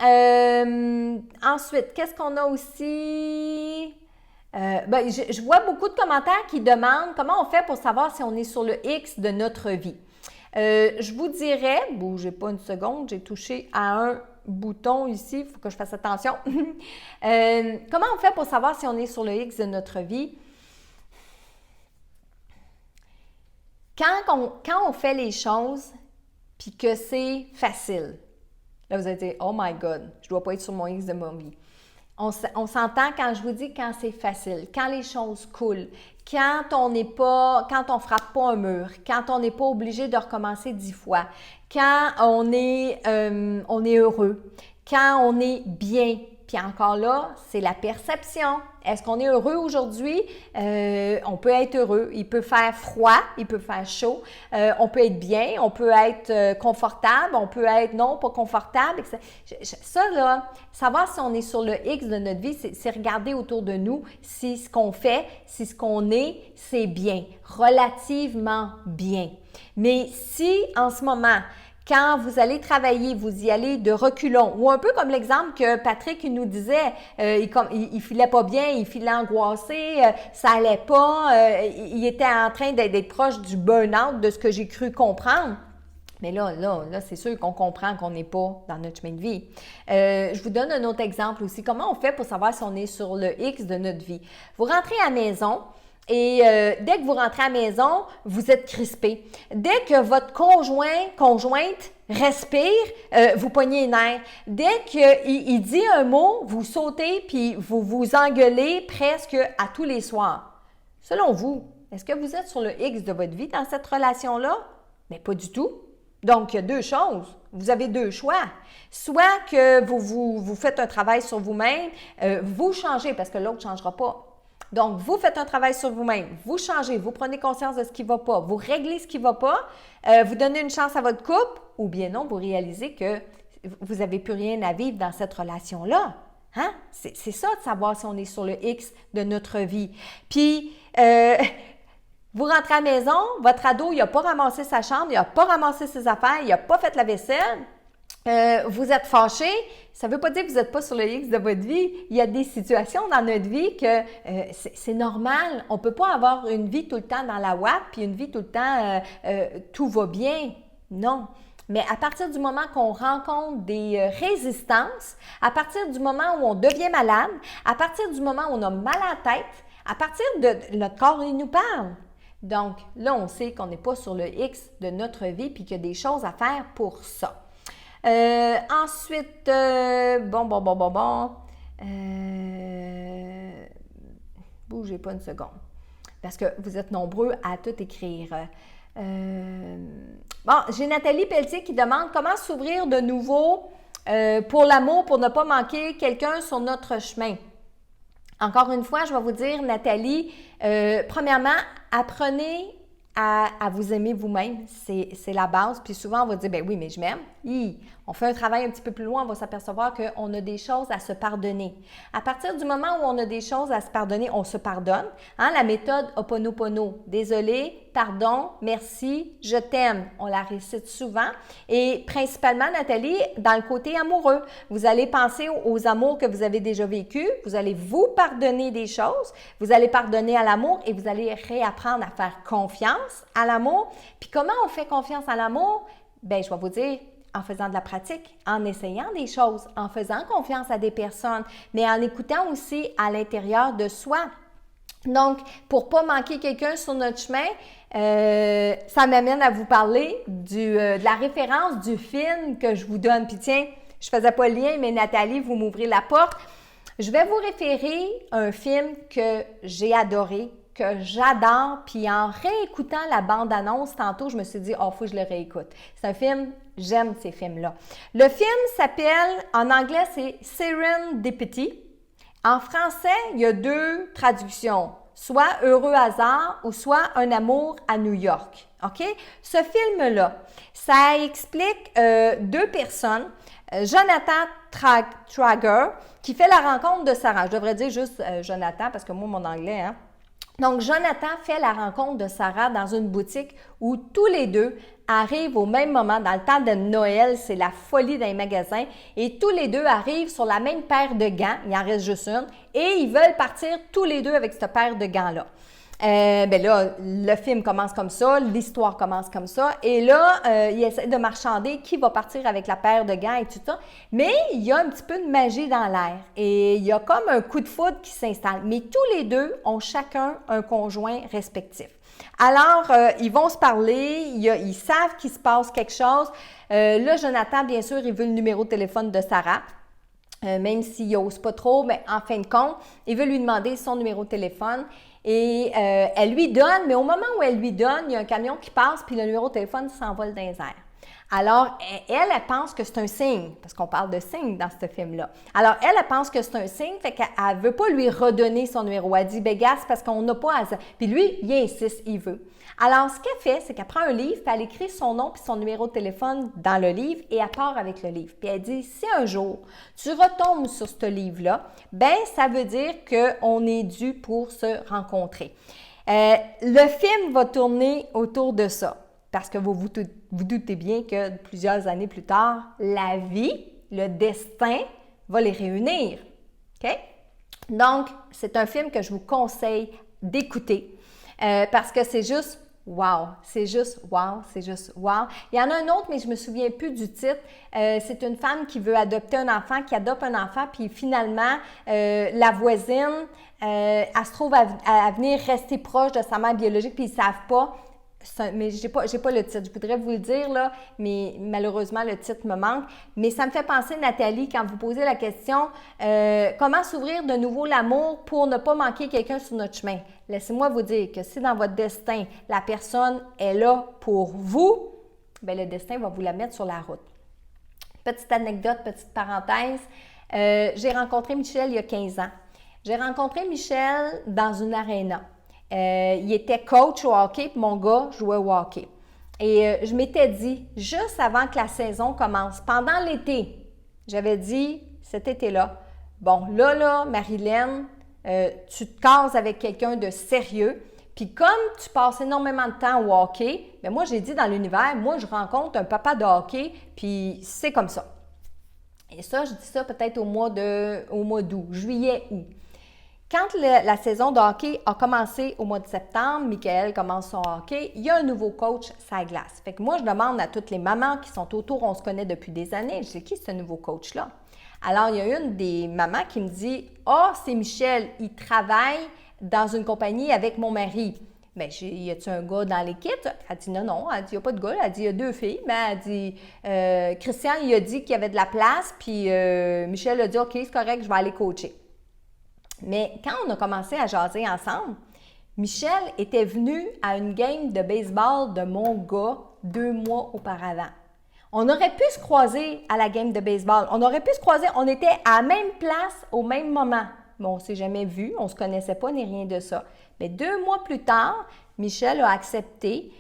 Ensuite, qu'est-ce qu'on a aussi? Je vois beaucoup de commentaires qui demandent comment on fait pour savoir si on est sur le X de notre vie. Je vous dirais, bougez pas une seconde, j'ai touché à un bouton ici, il faut que je fasse attention. Comment on fait pour savoir si on est sur le X de notre vie? Quand on fait les choses, puis que c'est facile. Là, vous allez dire « Oh my God, je ne dois pas être sur mon X de ma vie. » On s'entend quand je vous dis quand c'est facile, quand les choses coulent, quand on ne frappe pas un mur, quand on n'est pas obligé de recommencer 10 fois, quand on est heureux, quand on est bien. Puis encore là, c'est la perception. Est-ce qu'on est heureux aujourd'hui? On peut être heureux. Il peut faire froid, il peut faire chaud. On peut être bien, on peut être confortable, on peut être non, pas confortable. Ça, là, savoir si on est sur le X de notre vie, c'est regarder autour de nous si ce qu'on fait, si ce qu'on est, c'est bien, relativement bien. Mais si en ce moment, quand vous allez travailler, vous y allez de reculons. Ou un peu comme l'exemple que Patrick nous disait, il filait pas bien, il filait angoissé, ça allait pas, il était en train d'être proche du burn-out, de ce que j'ai cru comprendre. Mais là, c'est sûr qu'on comprend qu'on n'est pas dans notre chemin de vie. Je vous donne un autre exemple aussi. Comment on fait pour savoir si on est sur le X de notre vie? Vous rentrez à la maison, et dès que vous rentrez à la maison, vous êtes crispé. Dès que votre conjointe respire, vous pognez les nerfs. Dès qu'il dit un mot, vous sautez puis vous vous engueulez presque à tous les soirs. Selon vous, est-ce que vous êtes sur le X de votre vie dans cette relation-là? Mais pas du tout. Donc, il y a deux choses. Vous avez deux choix. Soit que vous faites un travail sur vous-même, vous changez parce que l'autre ne changera pas. Donc, vous faites un travail sur vous-même, vous changez, vous prenez conscience de ce qui ne va pas, vous réglez ce qui ne va pas, vous donnez une chance à votre couple, ou bien non, vous réalisez que vous n'avez plus rien à vivre dans cette relation-là. Hein? C'est ça de savoir si on est sur le X de notre vie. Puis, vous rentrez à la maison, votre ado, il n'a pas ramassé sa chambre, il n'a pas ramassé ses affaires, il n'a pas fait la vaisselle. Vous êtes fâché, ça ne veut pas dire que vous n'êtes pas sur le X de votre vie. Il y a des situations dans notre vie que c'est normal. On ne peut pas avoir une vie tout le temps dans la ouate, puis une vie tout le temps tout va bien. Non. Mais à partir du moment qu'on rencontre des résistances, à partir du moment où on devient malade, à partir du moment où on a mal à la tête, à partir de notre corps, il nous parle. Donc là, on sait qu'on n'est pas sur le X de notre vie puis qu'il y a des choses à faire pour ça. Ensuite, bougez pas une seconde, parce que vous êtes nombreux à tout écrire. J'ai Nathalie Pelletier qui demande comment s'ouvrir de nouveau pour l'amour, pour ne pas manquer quelqu'un sur notre chemin. Encore une fois, je vais vous dire, Nathalie, premièrement, apprenez à vous aimer vous-même, c'est la base. Puis souvent, on va dire, ben oui, mais je m'aime. On fait un travail un petit peu plus loin, on va s'apercevoir qu'on a des choses à se pardonner. À partir du moment où on a des choses à se pardonner, on se pardonne. Hein? La méthode Ho'oponopono. Désolé, pardon, merci, je t'aime. On la récite souvent. Et principalement, Nathalie, dans le côté amoureux. Vous allez penser aux amours que vous avez déjà vécus. Vous allez vous pardonner des choses. Vous allez pardonner à l'amour et vous allez réapprendre à faire confiance à l'amour. Puis comment on fait confiance à l'amour? Bien, je vais vous dire, en faisant de la pratique, en essayant des choses, en faisant confiance à des personnes, mais en écoutant aussi à l'intérieur de soi. Donc, pour ne pas manquer quelqu'un sur notre chemin, ça m'amène à vous parler de la référence du film que je vous donne. Puis tiens, je ne faisais pas le lien, mais Nathalie, vous m'ouvrez la porte. Je vais vous référer à un film que j'ai adoré, que j'adore, puis en réécoutant la bande-annonce tantôt, je me suis dit, oh, il faut que je le réécoute. C'est un film, j'aime ces films-là. Le film s'appelle, en anglais, c'est Serendipity. En français, il y a 2 traductions, soit Heureux hasard ou soit Un amour à New York. OK? Ce film-là, ça explique 2 personnes, Jonathan Trager, qui fait la rencontre de Sarah. Je devrais dire juste Jonathan, parce que moi, mon anglais, hein. Donc, Jonathan fait la rencontre de Sarah dans une boutique où tous les deux arrivent au même moment. Dans le temps de Noël, c'est la folie dans les magasins. Et tous les deux arrivent sur la même paire de gants. Il en reste juste une. Et ils veulent partir tous les deux avec cette paire de gants-là. Là, le film commence comme ça, l'histoire commence comme ça, et là, il essaie de marchander qui va partir avec la paire de gants et tout ça, mais il y a un petit peu de magie dans l'air, et il y a comme un coup de foudre qui s'installe, mais tous les deux ont chacun un conjoint respectif. Alors, ils vont se parler, ils savent qu'il se passe quelque chose. Là, Jonathan, bien sûr, il veut le numéro de téléphone de Sarah. Même s'il n'ose pas trop, mais en fin de compte, il veut lui demander son numéro de téléphone et elle lui donne, mais au moment où elle lui donne, il y a un camion qui passe puis le numéro de téléphone s'envole dans les airs. Alors, elle pense que c'est un signe, parce qu'on parle de signe dans ce film-là. Alors, elle pense que c'est un signe, fait qu'elle ne veut pas lui redonner son numéro. Elle dit, ben gars, c'est parce qu'on n'a pas à... Puis lui, il insiste, il veut. Alors, ce qu'elle fait, c'est qu'elle prend un livre, puis elle écrit son nom puis son numéro de téléphone dans le livre et elle part avec le livre. Puis elle dit, si un jour tu retombes sur ce livre-là, ben ça veut dire qu'on est dû pour se rencontrer. Le film va tourner autour de ça. Parce que vous doutez bien que plusieurs années plus tard, la vie, le destin va les réunir. OK? Donc, c'est un film que je vous conseille d'écouter parce que c'est juste wow, c'est juste wow, c'est juste wow. Il y en a un autre, mais je ne me souviens plus du titre. C'est une femme qui veut adopter un enfant, qui adopte un enfant, puis finalement, la voisine, elle se trouve à venir rester proche de sa mère biologique, puis ils ne savent pas. Mais j'ai pas le titre. Je voudrais vous le dire, là, mais malheureusement, le titre me manque. Mais ça me fait penser, Nathalie, quand vous posez la question comment s'ouvrir de nouveau l'amour pour ne pas manquer quelqu'un sur notre chemin? Laissez-moi vous dire que si dans votre destin, la personne est là pour vous, bien, le destin va vous la mettre sur la route. Petite anecdote, petite parenthèse. J'ai rencontré Michel il y a 15 ans. J'ai rencontré Michel dans une aréna. Il était coach au hockey, puis mon gars jouait au hockey. Et je m'étais dit, juste avant que la saison commence, pendant l'été, j'avais dit, cet été-là, bon, là, Marilyn, tu te cases avec quelqu'un de sérieux, puis comme tu passes énormément de temps au hockey, bien moi, j'ai dit dans l'univers, moi, je rencontre un papa de hockey, puis c'est comme ça. Et ça, je dis ça peut-être au mois d'août, juillet, août. Quand la saison de hockey a commencé au mois de septembre, Michael commence son hockey, il y a un nouveau coach sur la glace. Fait que moi, je demande à toutes les mamans qui sont autour, on se connaît depuis des années, je sais qui ce nouveau coach-là? Alors, il y a une des mamans qui me dit « Ah, c'est Michel, il travaille dans une compagnie avec mon mari. » Bien, y a-t-il un gars dans l'équipe? Elle dit non. Elle dit, il n'y a pas de gars. Elle dit, il y a 2 filles. Mais elle dit, Christian, il a dit qu'il y avait de la place, puis Michel a dit, OK, c'est correct, je vais aller coacher. Mais quand on a commencé à jaser ensemble, Michel était venu à une game de baseball de mon gars 2 mois auparavant. On aurait pu se croiser à la game de baseball. On aurait pu se croiser, on était à la même place au même moment. Mais on ne s'est jamais vu, on ne se connaissait pas ni rien de ça. Mais 2 mois plus tard, Michel a accepté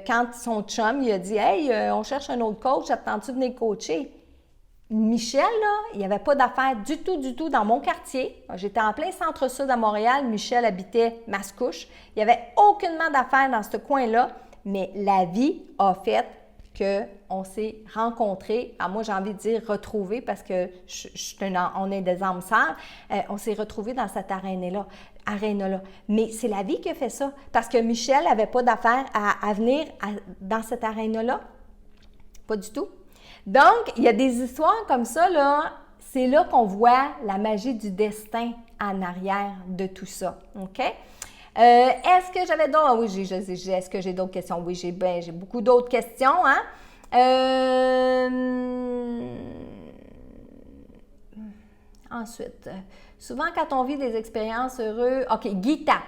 quand son chum il a dit « Hey, on cherche un autre coach, attends-tu de venir coacher? » Michel, là, il n'y avait pas d'affaires du tout dans mon quartier. J'étais en plein centre-sud à Montréal. Michel habitait Mascouche. Il n'y avait aucunement d'affaires dans ce coin-là, mais la vie a fait qu'on s'est rencontrés. Moi, j'ai envie de dire retrouvés parce que on est des âmes sœurs. On s'est retrouvés dans cette aréna-là. Mais c'est la vie qui a fait ça. Parce que Michel n'avait pas d'affaires à venir dans cette aréna-là. Pas du tout. Donc, il y a des histoires comme ça, là. C'est là qu'on voit la magie du destin en arrière de tout ça. OK? Est-ce que j'avais d'autres? Ah oui, est-ce que j'ai d'autres questions? Oui, j'ai beaucoup d'autres questions. Hein? Ensuite, souvent quand on vit des expériences heureuses... OK, Guy Tapp.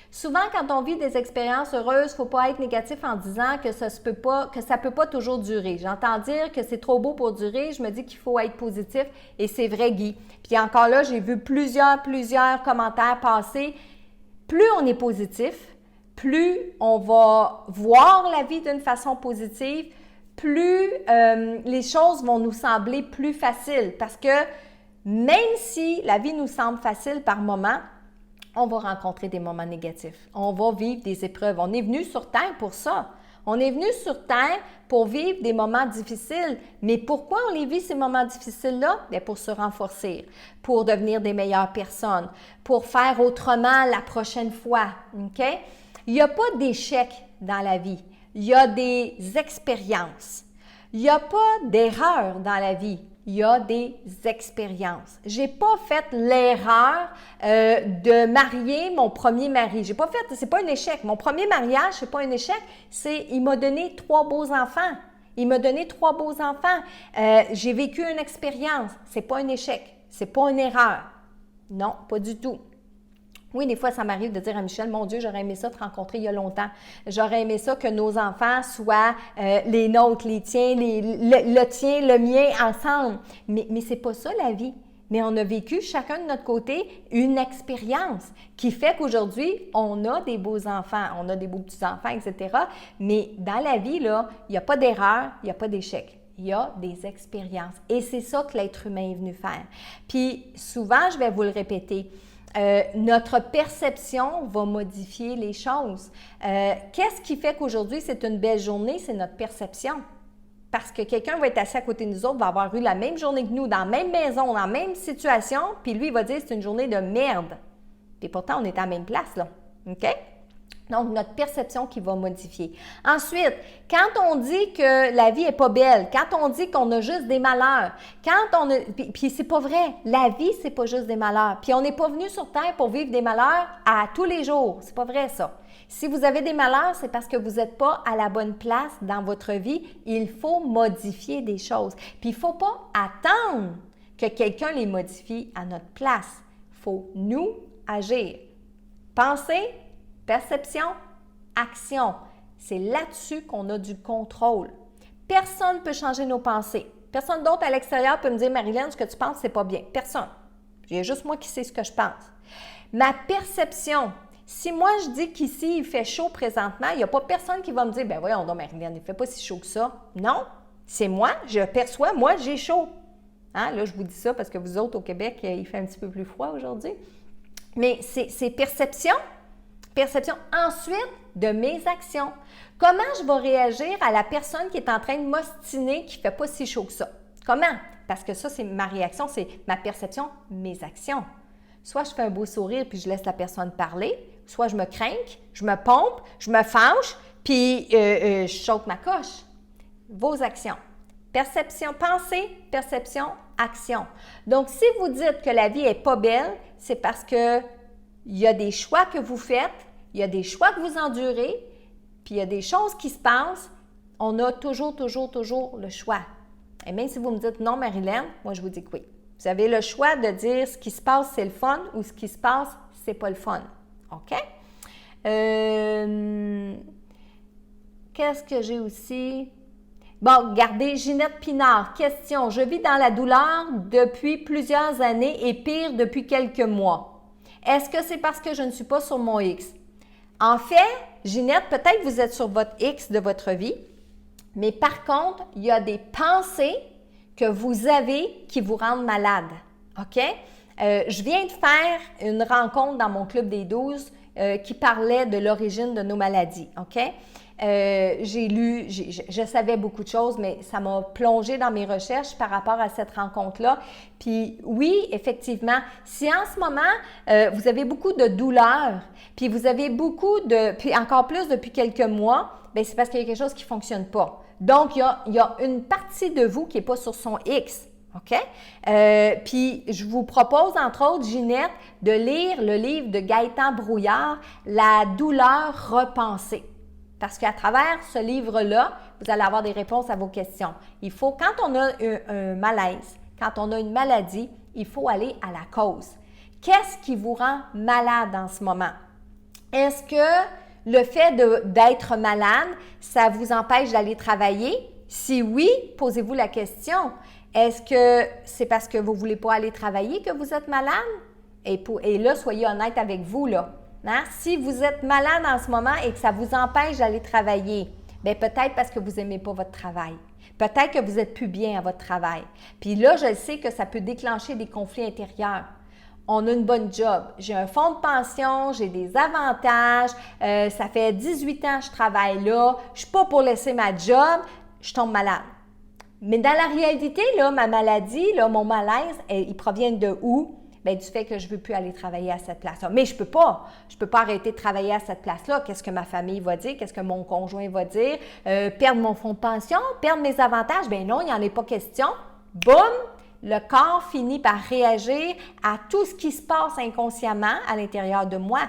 Souvent, quand on vit des expériences heureuses, il ne faut pas être négatif en disant que ça ne peut pas toujours durer. J'entends dire que c'est trop beau pour durer. Je me dis qu'il faut être positif et c'est vrai, Guy. Puis encore là, j'ai vu plusieurs commentaires passer. Plus on est positif, plus on va voir la vie d'une façon positive, plus les choses vont nous sembler plus faciles. Parce que même si la vie nous semble facile par moment, on va rencontrer des moments négatifs. On va vivre des épreuves. On est venu sur Terre pour ça. On est venu sur Terre pour vivre des moments difficiles. Mais pourquoi on les vit, ces moments difficiles-là? Bien, pour se renforcer, pour devenir des meilleures personnes, pour faire autrement la prochaine fois. OK? Il n'y a pas d'échec dans la vie. Il y a des expériences. Il n'y a pas d'erreur dans la vie. Il y a des expériences. J'ai pas fait l'erreur de marier mon premier mari. J'ai pas fait, c'est pas un échec. Mon premier mariage, c'est pas un échec. Il m'a donné 3 beaux enfants. J'ai vécu une expérience. C'est pas un échec. C'est pas une erreur. Non, pas du tout. Oui, des fois, ça m'arrive de dire à Michel, mon Dieu, j'aurais aimé ça te rencontrer il y a longtemps. J'aurais aimé ça que nos enfants soient les nôtres, les tiens, le tien, le mien, ensemble. Mais c'est pas ça la vie. Mais on a vécu chacun de notre côté une expérience qui fait qu'aujourd'hui, on a des beaux enfants, on a des beaux petits-enfants, etc. Mais dans la vie, là, il n'y a pas d'erreur, il n'y a pas d'échec. Il y a des expériences. Et c'est ça que l'être humain est venu faire. Puis souvent, je vais vous le répéter, notre perception va modifier les choses. Qu'est-ce qui fait qu'aujourd'hui, c'est une belle journée? C'est notre perception. Parce que quelqu'un va être assis à côté de nous autres, va avoir eu la même journée que nous, dans la même maison, dans la même situation, puis lui, il va dire c'est une journée de merde. Puis pourtant, on est à la même place, là. OK? Donc, notre perception qui va modifier. Ensuite, quand on dit que la vie n'est pas belle, quand on dit qu'on a juste des malheurs, puis c'est pas vrai, la vie, c'est pas juste des malheurs. Puis on n'est pas venu sur Terre pour vivre des malheurs à tous les jours. C'est pas vrai, ça. Si vous avez des malheurs, c'est parce que vous n'êtes pas à la bonne place dans votre vie. Il faut modifier des choses. Puis il ne faut pas attendre que quelqu'un les modifie à notre place. Il faut nous agir. Penser, perception, action. C'est là-dessus qu'on a du contrôle. Personne ne peut changer nos pensées. Personne d'autre à l'extérieur peut me dire « Marilyn, ce que tu penses, c'est pas bien. » Personne. Il y a juste moi qui sais ce que je pense. Ma perception, si moi je dis qu'ici il fait chaud présentement, il n'y a pas personne qui va me dire, ben voyons donc Marilyn, il ne fait pas si chaud que ça. Non, c'est moi, je perçois, moi j'ai chaud. Hein? Là, je vous dis ça parce que vous autres au Québec, il fait un petit peu plus froid aujourd'hui. Mais c'est perception. Perception. Ensuite, de mes actions. Comment je vais réagir à la personne qui est en train de m'ostiner qui ne fait pas si chaud que ça? Comment? Parce que ça, c'est ma réaction, c'est ma perception, mes actions. Soit je fais un beau sourire puis je laisse la personne parler, soit je me crains, je me pompe, je me fâche, puis je saute ma coche. Vos actions. Perception, pensée, perception, action. Donc, si vous dites que la vie n'est pas belle, c'est parce que il y a des choix que vous faites, il y a des choix que vous endurez, puis il y a des choses qui se passent. On a toujours le choix. Et même si vous me dites non, Marilyn, moi je vous dis que oui. Vous avez le choix de dire ce qui se passe, c'est le fun ou ce qui se passe, c'est pas le fun. OK? Qu'est-ce que j'ai aussi? Bon, regardez, Ginette Pinard, question. Je vis dans la douleur depuis plusieurs années et pire depuis quelques mois. Est-ce que c'est parce que je ne suis pas sur mon X? En fait, Ginette, peut-être que vous êtes sur votre X de votre vie, mais par contre, il y a des pensées que vous avez qui vous rendent malade. OK? Je viens de faire une rencontre dans mon Club des 12 qui parlait de l'origine de nos maladies. OK? J'ai lu, je savais beaucoup de choses, mais ça m'a plongé dans mes recherches par rapport à cette rencontre-là. Puis oui, effectivement, si en ce moment, vous avez beaucoup de douleurs, puis vous avez puis encore plus depuis quelques mois, bien, c'est parce qu'il y a quelque chose qui ne fonctionne pas. Donc, il y a une partie de vous qui n'est pas sur son X. OK? Puis, je vous propose, entre autres, Ginette, de lire le livre de Gaëtan Brouillard, La douleur repensée. Parce qu'à travers ce livre-là, vous allez avoir des réponses à vos questions. Il faut, quand on a un malaise, quand on a une maladie, il faut aller à la cause. Qu'est-ce qui vous rend malade en ce moment? Est-ce que le fait d'être malade, ça vous empêche d'aller travailler? Si oui, posez-vous la question. Est-ce que c'est parce que vous ne voulez pas aller travailler que vous êtes malade? Et là, soyez honnête avec vous, là. Hein? Si vous êtes malade en ce moment et que ça vous empêche d'aller travailler, bien peut-être parce que vous n'aimez pas votre travail. Peut-être que vous n'êtes plus bien à votre travail. Puis là, je sais que ça peut déclencher des conflits intérieurs. On a une bonne job. J'ai un fonds de pension, j'ai des avantages, ça fait 18 ans que je travaille là, je ne suis pas pour laisser ma job, je tombe malade. Mais dans la réalité, là, ma maladie, là, mon malaise, ils proviennent de où? Bien, du fait que je ne veux plus aller travailler à cette place-là. Mais je ne peux pas. Je ne peux pas arrêter de travailler à cette place-là. Qu'est-ce que ma famille va dire? Qu'est-ce que mon conjoint va dire? Perdre mon fonds de pension? Perdre mes avantages? Bien non, il n'y en a pas question. Boum! Le corps finit par réagir à tout ce qui se passe inconsciemment à l'intérieur de moi.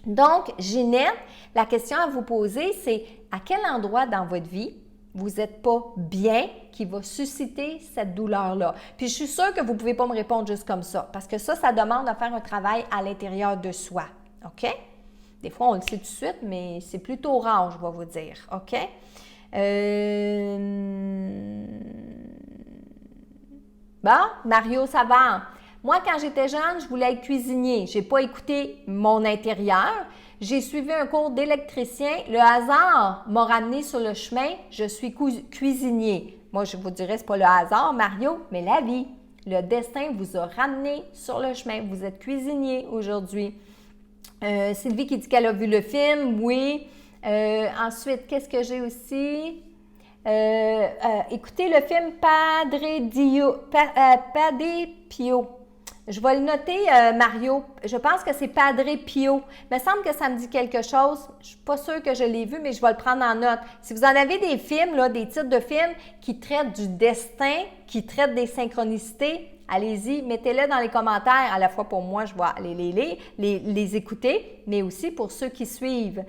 Donc, Ginette, la question à vous poser, c'est à quel endroit dans votre vie vous n'êtes pas bien qui va susciter cette douleur-là. Puis je suis sûre que vous ne pouvez pas me répondre juste comme ça, parce que ça demande de faire un travail à l'intérieur de soi. OK? Des fois, on le sait tout de suite, mais c'est plutôt rare, je vais vous dire. OK? Bon, Mario Savant. Moi, quand j'étais jeune, je voulais être cuisinier. Je n'ai pas écouté mon intérieur. J'ai suivi un cours d'électricien. Le hasard m'a ramené sur le chemin. Je suis cuisinier. Moi, je vous dirais, ce n'est pas le hasard, Mario, mais la vie. Le destin vous a ramené sur le chemin. Vous êtes cuisinier aujourd'hui. Sylvie qui dit qu'elle a vu le film. Oui. Ensuite, qu'est-ce que j'ai aussi? Écoutez le film Padre Pio. Je vais le noter, Mario. Je pense que c'est Padre Pio. Il me semble que ça me dit quelque chose. Je ne suis pas sûre que je l'ai vu, mais je vais le prendre en note. Si vous en avez des films, là, des titres de films qui traitent du destin, qui traitent des synchronicités, allez-y, mettez-les dans les commentaires. À la fois pour moi, je vais aller les écouter, mais aussi pour ceux qui suivent.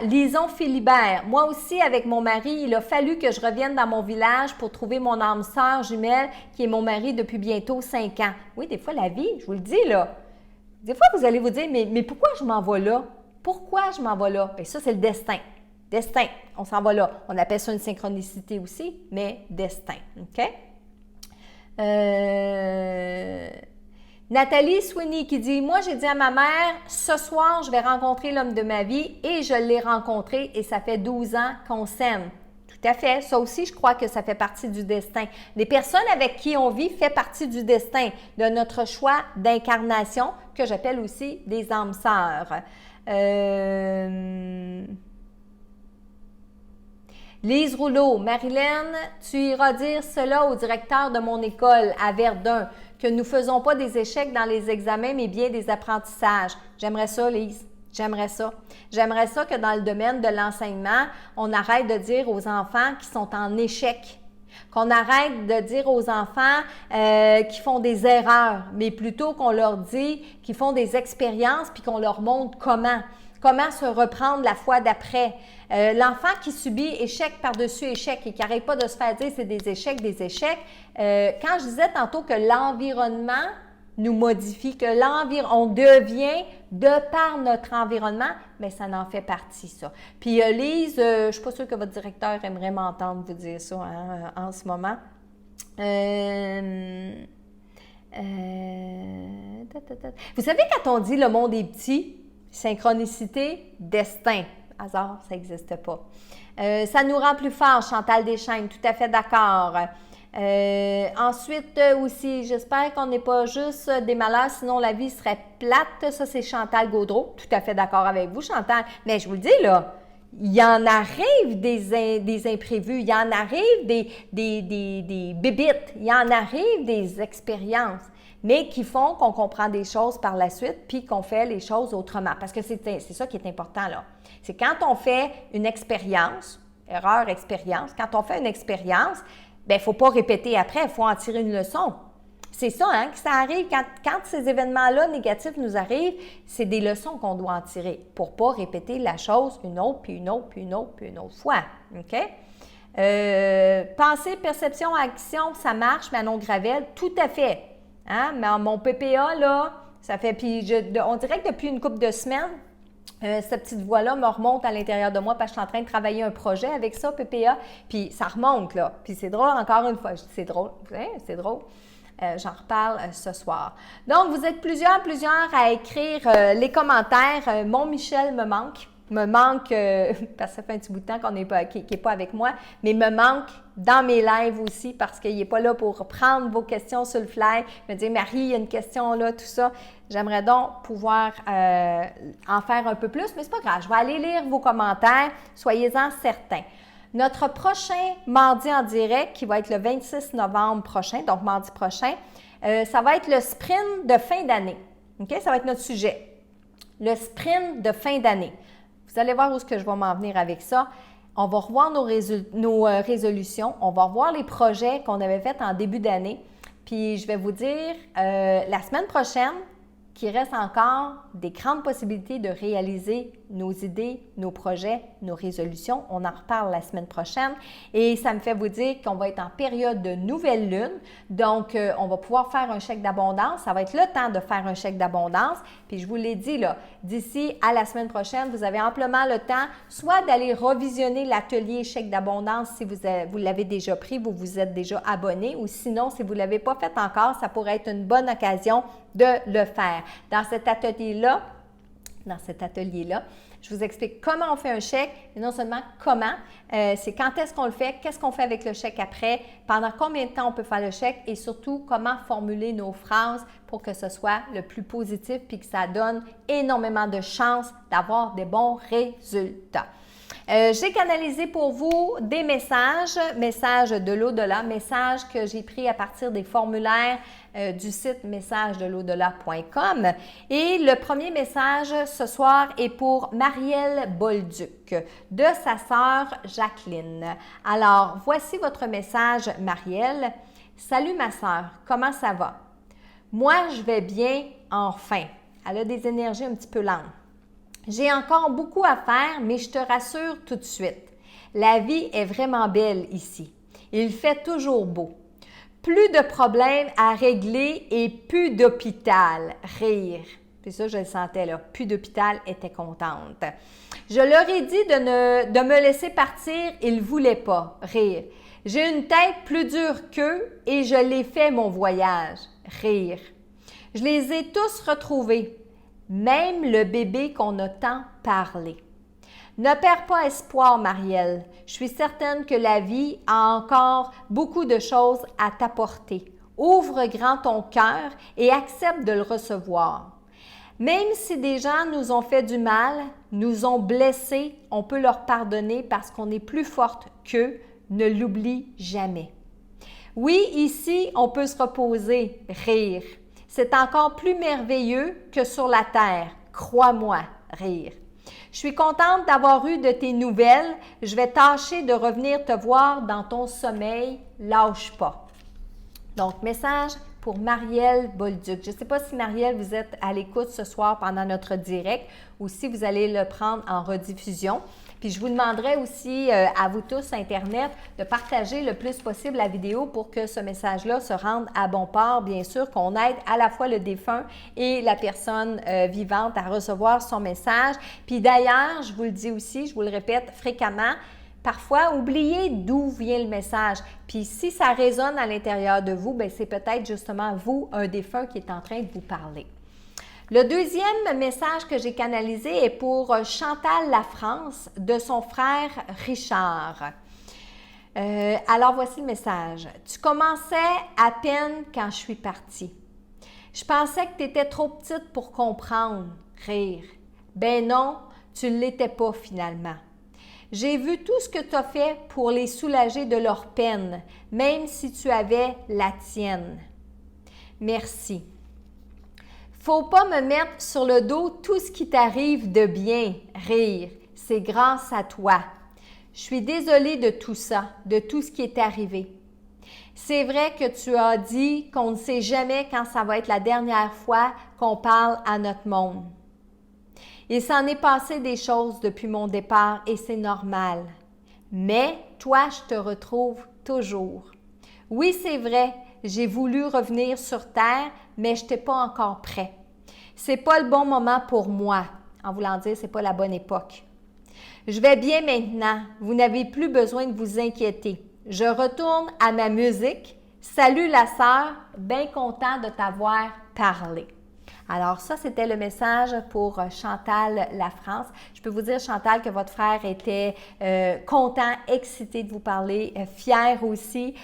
Lison Philibert. Moi aussi, avec mon mari, il a fallu que je revienne dans mon village pour trouver mon âme sœur jumelle qui est mon mari depuis bientôt 5 ans. Oui, des fois, la vie, je vous le dis, là. Des fois, vous allez vous dire, mais pourquoi je m'en vais là? Pourquoi je m'en vais là? Bien, ça, c'est le destin. Destin, on s'en va là. On appelle ça une synchronicité aussi, mais destin. OK? Nathalie Sweeney qui dit « Moi, j'ai dit à ma mère, ce soir, je vais rencontrer l'homme de ma vie et je l'ai rencontré et ça fait 12 ans qu'on s'aime. » Tout à fait. Ça aussi, je crois que ça fait partie du destin. Les personnes avec qui on vit fait partie du destin, de notre choix d'incarnation, que j'appelle aussi des âmes sœurs. Lise Rouleau, Marilyn, tu iras dire cela au directeur de mon école à Verdun, que nous ne faisons pas des échecs dans les examens, mais bien des apprentissages. J'aimerais ça, Lise. J'aimerais ça. J'aimerais ça que dans le domaine de l'enseignement, on arrête de dire aux enfants qui sont en échec, qu'on arrête de dire aux enfants qui font des erreurs, mais plutôt qu'on leur dit qu'ils font des expériences puis qu'on leur montre comment se reprendre la fois d'après. L'enfant qui subit échec par-dessus échec et qui n'arrête pas de se faire dire c'est des échecs, quand je disais tantôt que l'environnement nous modifie, que on devient de par notre environnement, mais ça en fait partie, ça. Puis Lise, je ne suis pas sûre que votre directeur aimerait m'entendre vous dire ça en ce moment. Vous savez, quand on dit le monde est petit, synchronicité, destin, hasard, ça n'existe pas. Ça nous rend plus forts, Chantal Deschaines, tout à fait d'accord. Ensuite aussi, j'espère qu'on n'est pas juste des malheurs, sinon la vie serait plate. Ça, c'est Chantal Gaudreau. Tout à fait d'accord avec vous, Chantal. Mais je vous le dis, là, il y en arrive des imprévus, il y en arrive des bébites, il y en arrive des expériences, mais qui font qu'on comprend des choses par la suite puis qu'on fait les choses autrement. Parce que c'est ça qui est important, là. C'est quand on fait une expérience, erreur-expérience, quand on fait une expérience, bien, il ne faut pas répéter après, il faut en tirer une leçon. C'est ça, hein, que ça arrive. Quand ces événements-là négatifs nous arrivent, c'est des leçons qu'on doit en tirer pour ne pas répéter la chose une autre, puis une autre, puis une autre, puis une autre fois. OK? Pensée, perception, action, ça marche, Manon Gravel, tout à fait. Hein? Mais mon PPA, là, ça fait, puis on dirait que depuis une couple de semaines, cette petite voix-là me remonte à l'intérieur de moi parce que je suis en train de travailler un projet avec ça, PPA, puis ça remonte, là. Puis c'est drôle, encore une fois, je dis c'est drôle, c'est drôle. J'en reparle ce soir. Donc, vous êtes plusieurs à écrire les commentaires. Mon Michel me manque, parce que ça fait un petit bout de temps qu'il n'est pas avec moi, mais me manque dans mes lives aussi parce qu'il n'est pas là pour prendre vos questions sur le fly, me dire « Marie, il y a une question là, tout ça ». J'aimerais donc pouvoir en faire un peu plus, mais c'est pas grave. Je vais aller lire vos commentaires, soyez-en certains. Notre prochain mardi en direct, qui va être le 26 novembre prochain, donc mardi prochain, ça va être le sprint de fin d'année. OK? Ça va être notre sujet. Le sprint de fin d'année. Vous allez voir où est-ce que je vais m'en venir avec ça. On va revoir nos résolutions. On va revoir les projets qu'on avait faits en début d'année. Puis, je vais vous dire, la semaine prochaine, qu'il reste encore des grandes possibilités de réaliser nos idées, nos projets, nos résolutions. On en reparle la semaine prochaine et ça me fait vous dire qu'on va être en période de nouvelle lune. Donc, on va pouvoir faire un chèque d'abondance. Ça va être le temps de faire un chèque d'abondance. Puis, je vous l'ai dit, là, d'ici à la semaine prochaine, vous avez amplement le temps soit d'aller revisionner l'atelier chèque d'abondance si vous l'avez déjà pris, vous vous êtes déjà abonné ou sinon, si vous ne l'avez pas fait encore, ça pourrait être une bonne occasion de le faire. Dans cet atelier-là, je vous explique comment on fait un chèque, et non seulement comment, c'est quand est-ce qu'on le fait, qu'est-ce qu'on fait avec le chèque après, pendant combien de temps on peut faire le chèque et surtout comment formuler nos phrases pour que ce soit le plus positif puis que ça donne énormément de chances d'avoir des bons résultats. J'ai canalisé pour vous des messages de l'au-delà, messages que j'ai pris à partir des formulaires du site messagesdelau-delà.com. Et le premier message ce soir est pour Marielle Bolduc de sa sœur Jacqueline. Alors, voici votre message, Marielle. Salut ma sœur, comment ça va? Moi, je vais bien enfin. Elle a des énergies un petit peu lentes. J'ai encore beaucoup à faire, mais je te rassure tout de suite. La vie est vraiment belle ici. Il fait toujours beau. Plus de problèmes à régler et plus d'hôpital. Rire. Puis ça, je le sentais là. Plus d'hôpital, était contente. Je leur ai dit de me laisser partir, ils ne voulaient pas. Rire. J'ai une tête plus dure qu'eux et je l'ai fait mon voyage. Rire. Je les ai tous retrouvés, même le bébé qu'on a tant parlé. Ne perds pas espoir, Marielle. Je suis certaine que la vie a encore beaucoup de choses à t'apporter. Ouvre grand ton cœur et accepte de le recevoir. Même si des gens nous ont fait du mal, nous ont blessés, on peut leur pardonner parce qu'on est plus forte qu'eux. Ne l'oublie jamais. Oui, ici, on peut se reposer, rire. C'est encore plus merveilleux que sur la terre. Crois-moi, rire. Je suis contente d'avoir eu de tes nouvelles. Je vais tâcher de revenir te voir dans ton sommeil. Lâche pas. Donc, message pour Marielle Bolduc. Je ne sais pas si Marielle, vous êtes à l'écoute ce soir pendant notre direct ou si vous allez le prendre en rediffusion. Puis je vous demanderai aussi à vous tous Internet de partager le plus possible la vidéo pour que ce message-là se rende à bon port. Bien sûr qu'on aide à la fois le défunt et la personne vivante à recevoir son message. Puis d'ailleurs, je vous le dis aussi, je vous le répète fréquemment, parfois, oubliez d'où vient le message. Puis si ça résonne à l'intérieur de vous, bien, c'est peut-être justement vous, un défunt, qui est en train de vous parler. Le deuxième message que j'ai canalisé est pour Chantal Lafrance de son frère Richard. Alors, voici le message. Tu commençais à peine quand je suis partie. Je pensais que tu étais trop petite pour comprendre, rire. Ben non, tu ne l'étais pas finalement. J'ai vu tout ce que tu as fait pour les soulager de leur peine, même si tu avais la tienne. Merci. Faut pas me mettre sur le dos tout ce qui t'arrive de bien, rire. C'est grâce à toi. Je suis désolée de tout ça, de tout ce qui est arrivé. C'est vrai que tu as dit qu'on ne sait jamais quand ça va être la dernière fois qu'on parle à notre monde. Il s'en est passé des choses depuis mon départ et c'est normal. Mais toi, je te retrouve toujours. Oui, c'est vrai, j'ai voulu revenir sur Terre, mais je n'étais pas encore prêt. C'est pas le bon moment pour moi. En voulant dire, c'est pas la bonne époque. Je vais bien maintenant. Vous n'avez plus besoin de vous inquiéter. Je retourne à ma musique. Salut la sœur, bien content de t'avoir parlé. Alors ça, c'était le message pour Chantal Lafrance. Je peux vous dire, Chantal, que votre frère était content, excité de vous parler, fier aussi.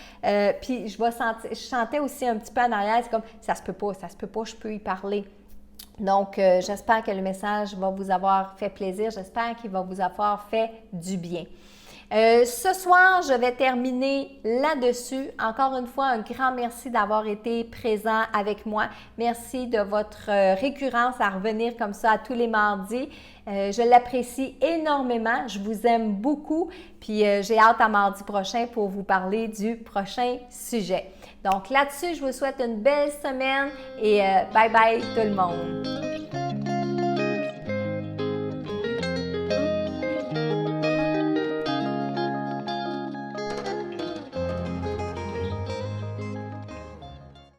Puis je chantais aussi un petit peu en arrière, c'est comme « ça se peut pas, je peux y parler ». Donc, j'espère que le message va vous avoir fait plaisir. J'espère qu'il va vous avoir fait du bien. Ce soir, je vais terminer là-dessus. Encore une fois, un grand merci d'avoir été présent avec moi. Merci de votre récurrence à revenir comme ça à tous les mardis. Je l'apprécie énormément. Je vous aime beaucoup. Puis, j'ai hâte à mardi prochain pour vous parler du prochain sujet. Donc, là-dessus, je vous souhaite une belle semaine et bye bye tout le monde.